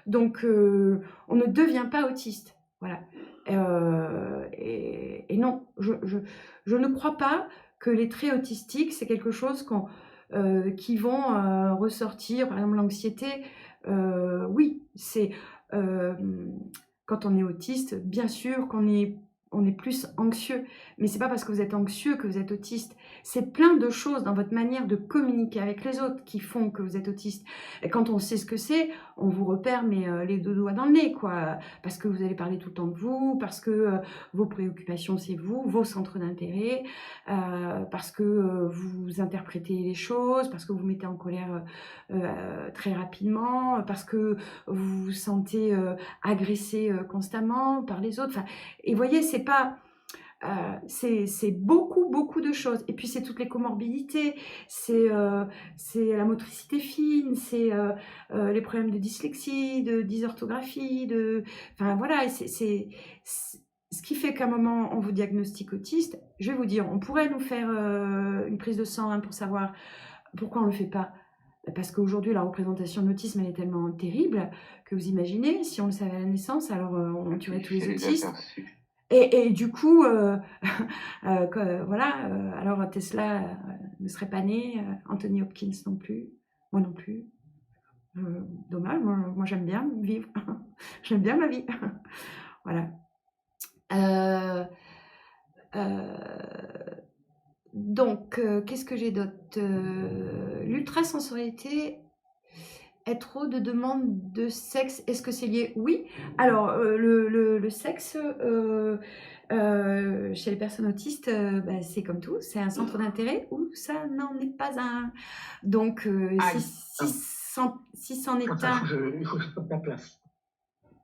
Donc, on ne devient pas autiste. Voilà. Et non, je ne crois pas que les traits autistiques, c'est quelque chose qui vont ressortir, par exemple l'anxiété. Oui, c'est quand on est autiste, bien sûr qu'on on est plus anxieux, mais c'est pas parce que vous êtes anxieux que vous êtes autiste. C'est plein de choses dans votre manière de communiquer avec les autres qui font que vous êtes autiste. Et quand on sait ce que c'est, on vous repère mais les deux doigts dans le nez, quoi. Parce que vous allez parler tout le temps de vous, parce que vos préoccupations c'est vous, vos centres d'intérêt, parce que vous interprétez les choses, parce que vous vous mettez en colère très rapidement, parce que vous vous sentez agressé constamment par les autres. Enfin, et vous voyez, c'est pas... c'est beaucoup de choses. Et puis c'est toutes les comorbidités, c'est la motricité fine, c'est les problèmes de dyslexie, de dysorthographie, enfin voilà, c'est ce qui fait qu'à un moment on vous diagnostique autiste. Je vais vous dire, on pourrait nous faire une prise de sang pour savoir pourquoi on le fait pas. Parce qu'aujourd'hui, la représentation de l'autisme, elle est tellement terrible que vous imaginez, si on le savait à la naissance, alors on tuerait tous les autistes. Et du coup, voilà, alors Tesla ne serait pas né, Anthony Hopkins non plus, moi non plus. Dommage, moi j'aime bien vivre, j'aime bien ma vie. Voilà. Donc, qu'est-ce que j'ai d'autre? L'ultrasensorialité est trop de demandes de sexe. Est-ce que c'est lié? Oui. Alors, le sexe, chez les personnes autistes, bah, c'est comme tout, c'est un centre d'intérêt ou ça n'en est pas un. Donc, si c'en est un... Il faut que je fasse ma place.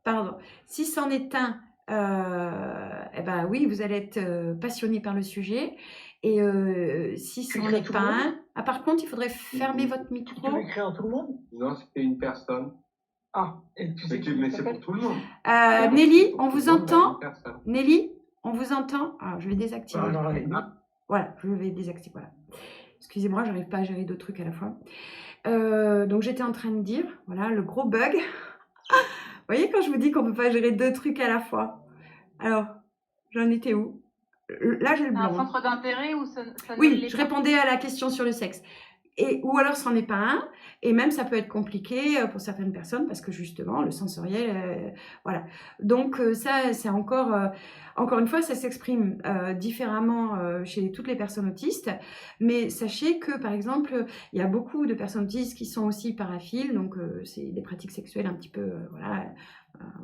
Pardon. Si c'en est un, eh ben oui, vous allez être passionné par le sujet. Et si ce n'en est pas un... Ah, par contre, il faudrait fermer votre micro. Tu veux écrire à tout le monde? Non, c'était une personne. Ah, et tu sais Mais c'est pour tout le monde. Nelly, on vous entend? Nelly, on vous entend? Alors, je vais désactiver. Voilà, je vais désactiver. Voilà. Excusez-moi, j'arrive pas à gérer deux trucs à la fois. Donc, j'étais en train de dire, voilà, le gros bug. Vous voyez quand je vous dis qu'on ne peut pas gérer deux trucs à la fois? Alors, j'en étais où? Là, j'ai le blanc. Un centre d'intérêt ou ça Oui, je répondais à la question sur le sexe. Ou alors, c'en est pas un. Et même, ça peut être compliqué pour certaines personnes parce que justement, le sensoriel, voilà. Donc, ça, c'est encore une fois, ça s'exprime différemment chez toutes les personnes autistes. Mais sachez que, par exemple, il y a beaucoup de personnes autistes qui sont aussi paraphiles. Donc, c'est des pratiques sexuelles un petit peu, voilà,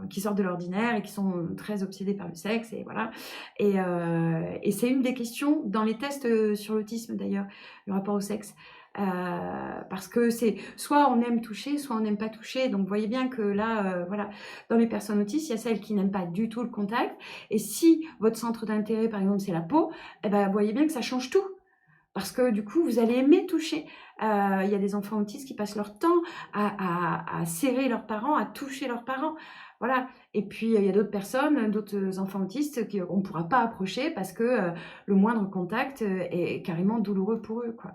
qui sortent de l'ordinaire et qui sont très obsédés par le sexe. Et voilà. Et c'est une des questions dans les tests sur l'autisme, d'ailleurs, le rapport au sexe. Parce que c'est soit on aime toucher, soit on n'aime pas toucher. Donc vous voyez bien que là, voilà, dans les personnes autistes, il y a celles qui n'aiment pas du tout le contact. Et si votre centre d'intérêt, par exemple, c'est la peau, eh ben, vous voyez bien que ça change tout. Parce que du coup, vous allez aimer toucher. Il y a des enfants autistes qui passent leur temps à serrer leurs parents, à toucher leurs parents. Voilà. Et puis, il y a d'autres personnes, d'autres enfants autistes qu'on ne pourra pas approcher parce que le moindre contact est carrément douloureux pour eux, quoi.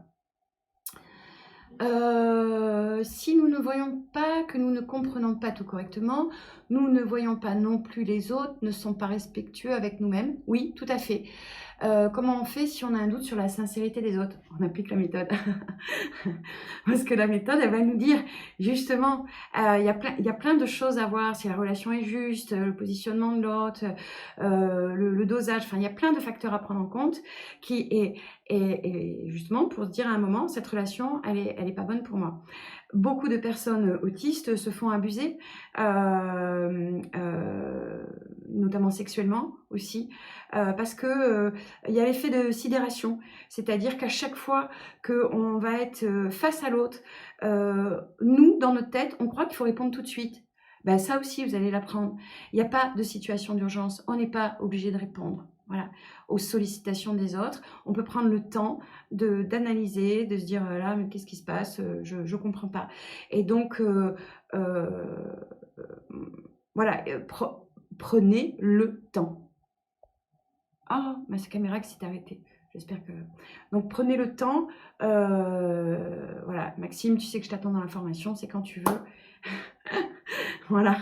Si nous ne voyons pas, que nous ne comprenons pas tout correctement, nous ne voyons pas non plus les autres, ne sont pas respectueux avec nous-mêmes. Oui, tout à fait. Comment on fait si on a un doute sur la sincérité des autres? On applique la méthode. Parce que la méthode, elle va nous dire, justement, il y a plein de choses à voir, si la relation est juste, le positionnement de l'autre, le dosage, enfin, il y a plein de facteurs à prendre en compte et justement pour se dire à un moment, cette relation, elle est pas bonne pour moi. Beaucoup de personnes autistes se font abuser, notamment sexuellement aussi, parce que il y a l'effet de sidération, c'est-à-dire qu'à chaque fois qu'on va être face à l'autre, nous, dans notre tête, on croit qu'il faut répondre tout de suite. Ben, ça aussi, vous allez l'apprendre. Il n'y a pas de situation d'urgence, on n'est pas obligé de répondre. Voilà, aux sollicitations des autres. On peut prendre le temps d'analyser, de se dire là, mais qu'est-ce qui se passe? Je ne comprends pas. Et donc, voilà, prenez le temps. Ah, ma caméra qui s'est arrêtée. J'espère que... Donc, prenez le temps. Voilà, Maxime, tu sais que je t'attends dans la formation, c'est quand tu veux. Voilà.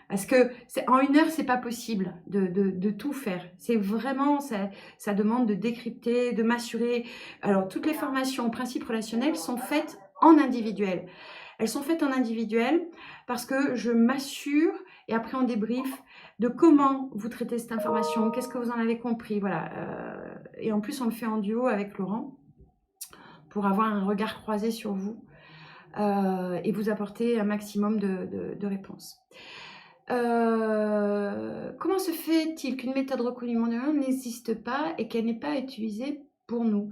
Parce que en 1 heure, c'est pas possible de tout faire. C'est vraiment, ça demande de décrypter, de m'assurer. Alors, toutes les formations en principe relationnel sont faites en individuel. Elles sont faites en individuel parce que je m'assure, et après on débrief, de comment vous traitez cette information, qu'est-ce que vous en avez compris, voilà. Et en plus, on le fait en duo avec Laurent pour avoir un regard croisé sur vous et vous apporter un maximum de réponses. Comment se fait-il qu'une méthode reconnue mondialement n'existe pas et qu'elle n'est pas utilisée pour nous?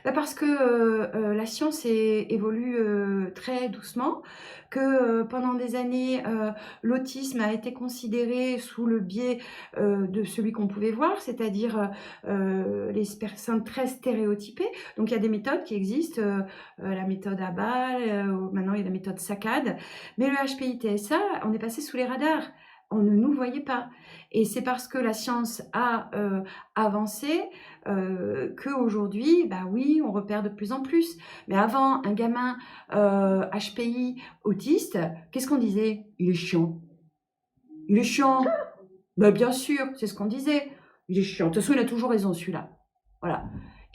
Parce que la science évolue très doucement, que pendant des années, l'autisme a été considéré sous le biais de celui qu'on pouvait voir, c'est-à-dire les personnes très stéréotypées. Donc il y a des méthodes qui existent, la méthode ABA, maintenant il y a la méthode SACAD, mais le HPI-TSA, on est passé sous les radars. On ne nous voyait pas. Et c'est parce que la science a avancé qu'aujourd'hui, bah oui, on repère de plus en plus. Mais avant, un gamin HPI autiste, qu'est-ce qu'on disait? Il est chiant. Il est chiant. Bah bien sûr, c'est ce qu'on disait. Il est chiant. De toute façon, il a toujours raison, celui-là. Voilà.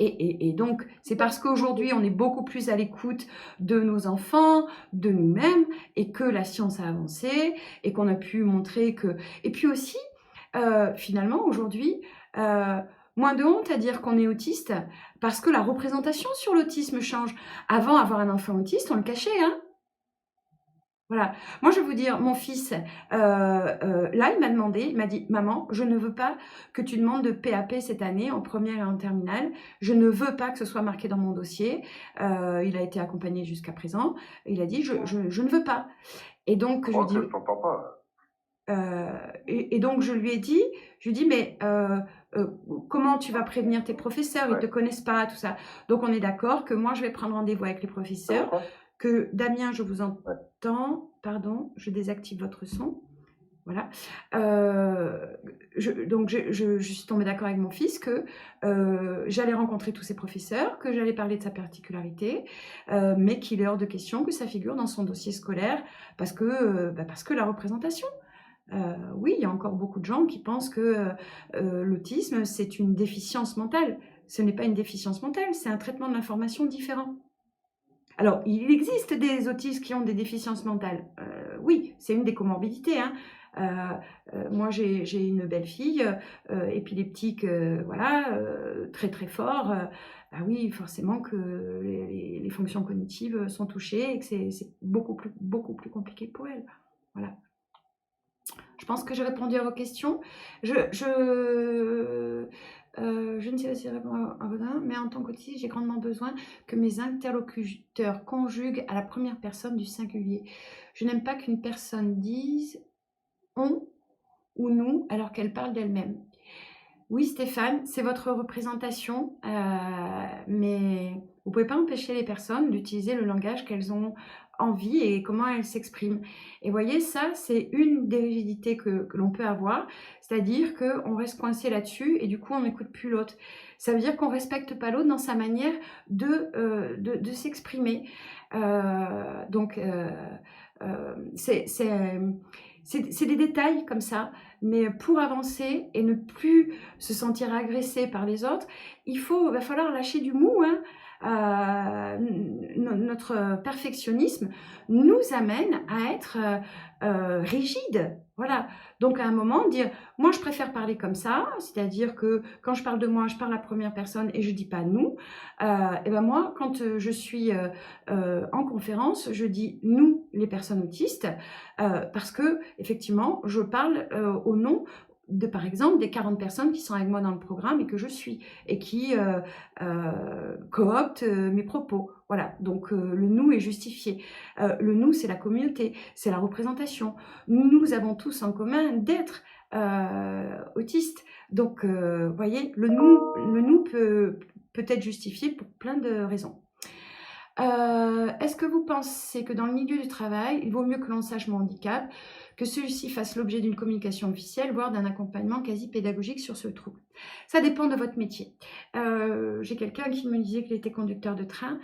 Et donc, c'est parce qu'aujourd'hui, on est beaucoup plus à l'écoute de nos enfants, de nous-mêmes, et que la science a avancé, et qu'on a pu montrer que... Et puis aussi, finalement, aujourd'hui, moins de honte à dire qu'on est autiste, parce que la représentation sur l'autisme change. Avant, avoir un enfant autiste, on le cachait, hein. Voilà. Moi, je vais vous dire, mon fils, là, il m'a demandé, il m'a dit, maman, je ne veux pas que tu demandes de PAP cette année, en première et en terminale. Je ne veux pas que ce soit marqué dans mon dossier. Il a été accompagné jusqu'à présent. Il a dit, je ne veux pas. Et donc, je lui dis, et donc, je lui ai dit, mais comment tu vas prévenir tes professeurs? Ils ne te connaissent pas, tout ça. Donc, on est d'accord que moi, je vais prendre rendez-vous avec les professeurs, que Damien, je vous entends, pardon, je désactive votre son. Voilà. Donc, je suis tombée d'accord avec mon fils que j'allais rencontrer tous ses professeurs, que j'allais parler de sa particularité, mais qu'il est hors de question que ça figure dans son dossier scolaire parce que la représentation. Oui, il y a encore beaucoup de gens qui pensent que l'autisme, c'est une déficience mentale. Ce n'est pas une déficience mentale, c'est un traitement de l'information différent. Alors, il existe des autistes qui ont des déficiences mentales. Oui, c'est une des comorbidités, hein. Moi, j'ai une belle-fille, épileptique, voilà, très très fort. Bah oui, forcément que les fonctions cognitives sont touchées et que c'est beaucoup plus compliqué pour elle. Voilà. Je pense que j'ai répondu à vos questions. Je ne sais pas si je réponds à votre, mais en tant qu'autiste, j'ai grandement besoin que mes interlocuteurs conjuguent à la première personne du singulier. Je n'aime pas qu'une personne dise on ou nous alors qu'elle parle d'elle-même. Oui, Stéphane, c'est votre représentation, mais vous ne pouvez pas empêcher les personnes d'utiliser le langage qu'elles ont en vie et comment elle s'exprime. Et vous voyez, ça, c'est une des rigidités que l'on peut avoir, c'est-à-dire qu'on reste coincé là-dessus et du coup, on n'écoute plus l'autre. Ça veut dire qu'on ne respecte pas l'autre dans sa manière de s'exprimer. Donc, c'est des détails comme ça, mais pour avancer et ne plus se sentir agressé par les autres, va falloir lâcher du mou, hein. Notre perfectionnisme nous amène à être rigide. Voilà. Donc à un moment, dire, moi je préfère parler comme ça, c'est-à-dire que quand je parle de moi, je parle à la première personne et je dis pas nous. Et ben moi, quand je suis en conférence, je dis nous, les personnes autistes, parce que effectivement, je parle au nom de, par exemple, des 40 personnes qui sont avec moi dans le programme et que je suis, et qui cooptent mes propos. Voilà, donc le nous est justifié. Le nous, c'est la communauté, c'est la représentation. Nous avons tous en commun d'être autistes. Donc, vous voyez, le nous peut être justifié pour plein de raisons. Est-ce que vous pensez que dans le milieu du travail, il vaut mieux que l'on sache mon handicap, que celui-ci fasse l'objet d'une communication officielle, voire d'un accompagnement quasi pédagogique sur ce trouble? Ça dépend de votre métier. J'ai quelqu'un qui me disait qu'il était conducteur de train.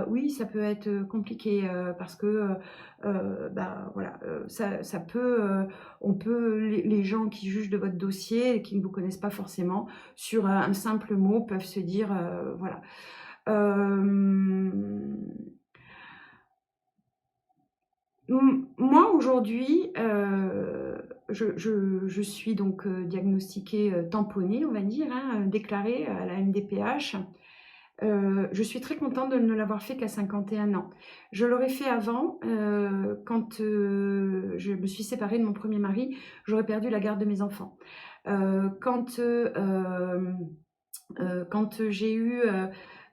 Oui, ça peut être compliqué parce que voilà, ça peut, les gens qui jugent de votre dossier et qui ne vous connaissent pas forcément, sur un simple mot, peuvent se dire, voilà. Moi aujourd'hui, je suis donc diagnostiquée, tamponnée, on va dire, hein, déclarée à la MDPH. Je suis très contente de ne l'avoir fait qu'à 51 ans. Je l'aurais fait avant, quand je me suis séparée de mon premier mari, j'aurais perdu la garde de mes enfants. Quand j'ai eu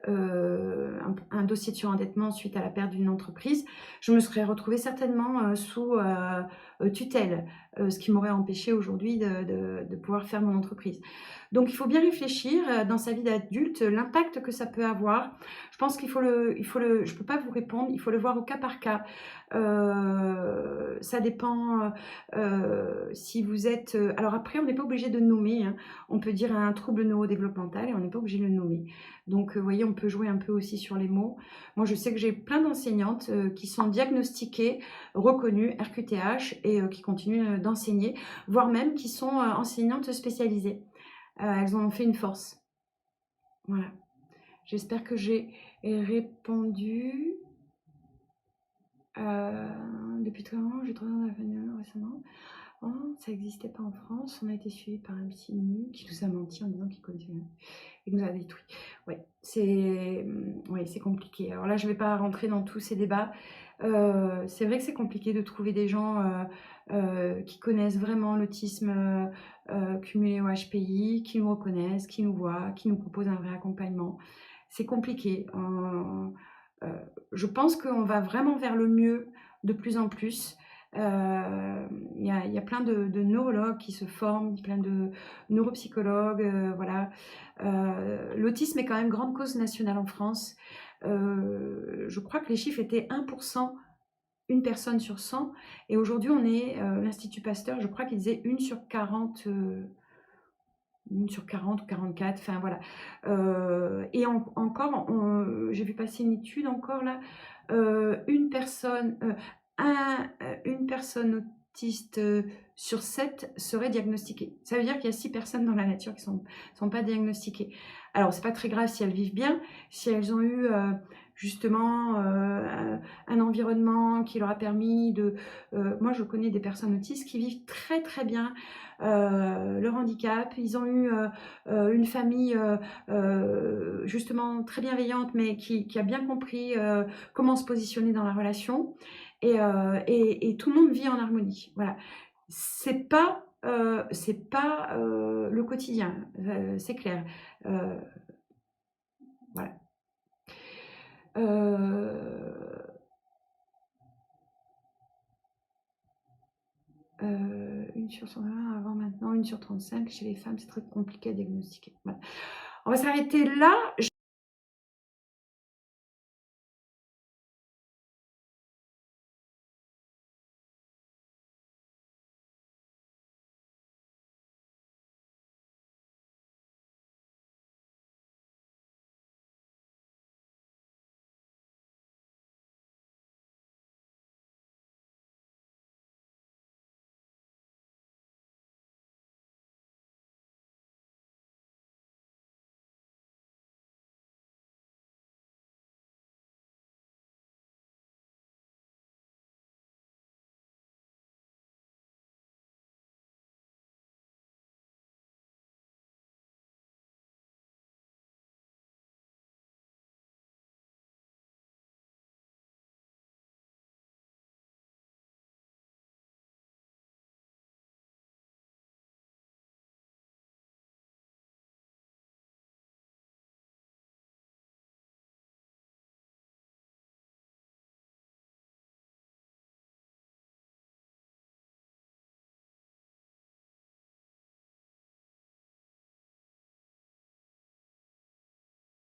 un dossier de surendettement suite à la perte d'une entreprise, je me serais retrouvée certainement sous tutelle, ce qui m'aurait empêché aujourd'hui de pouvoir faire mon entreprise. Donc il faut bien réfléchir dans sa vie d'adulte, l'impact que ça peut avoir. Je pense je ne peux pas vous répondre, il faut le voir au cas par cas. Ça dépend si vous êtes... alors après, on n'est pas obligé de nommer, hein. On peut dire un trouble neurodéveloppemental et on n'est pas obligé de le nommer. Donc, vous voyez, on peut jouer un peu aussi sur les mots. Moi, je sais que j'ai plein d'enseignantes qui sont diagnostiquées, reconnues, RQTH, et qui continuent d'enseigner, voire même qui sont enseignantes spécialisées. Elles en ont fait une force. Voilà. J'espère que j'ai répondu. Depuis quand j'ai trouvé dans la famille récemment. Oh, ça n'existait pas en France. On a été suivi par un psy nu qui nous a menti en disant qu'il connaissait. Il nous a détruit. Ouais, c'est compliqué. Alors là, je ne vais pas rentrer dans tous ces débats. C'est vrai que c'est compliqué de trouver des gens qui connaissent vraiment l'autisme cumulé au HPI, qui nous reconnaissent, qui nous voient, qui nous proposent un vrai accompagnement. C'est compliqué. Je pense qu'on va vraiment vers le mieux de plus en plus. Il y a plein de neurologues qui se forment, plein de neuropsychologues, voilà. L'autisme est quand même grande cause nationale en France. Je crois que les chiffres étaient 1%, une personne sur 100, et aujourd'hui on est, l'Institut Pasteur, je crois qu'il disait 1 sur 40, 1 sur 40 ou 44, enfin voilà. Et encore, j'ai vu passer une étude encore là, une personne autiste sur 7 serait diagnostiquée. Ça veut dire qu'il y a 6 personnes dans la nature qui sont pas diagnostiquées. Alors, c'est pas très grave si elles vivent bien, si elles ont eu justement un environnement qui leur a permis de... moi, je connais des personnes autistes qui vivent très très bien leur handicap. Ils ont eu une famille justement très bienveillante, mais qui a bien compris comment se positionner dans la relation. Et tout le monde vit en harmonie. Voilà. C'est pas le quotidien, c'est clair. Voilà. Une sur 120 avant maintenant, 1 sur 35 chez les femmes, c'est très compliqué à diagnostiquer. Voilà. On va s'arrêter là.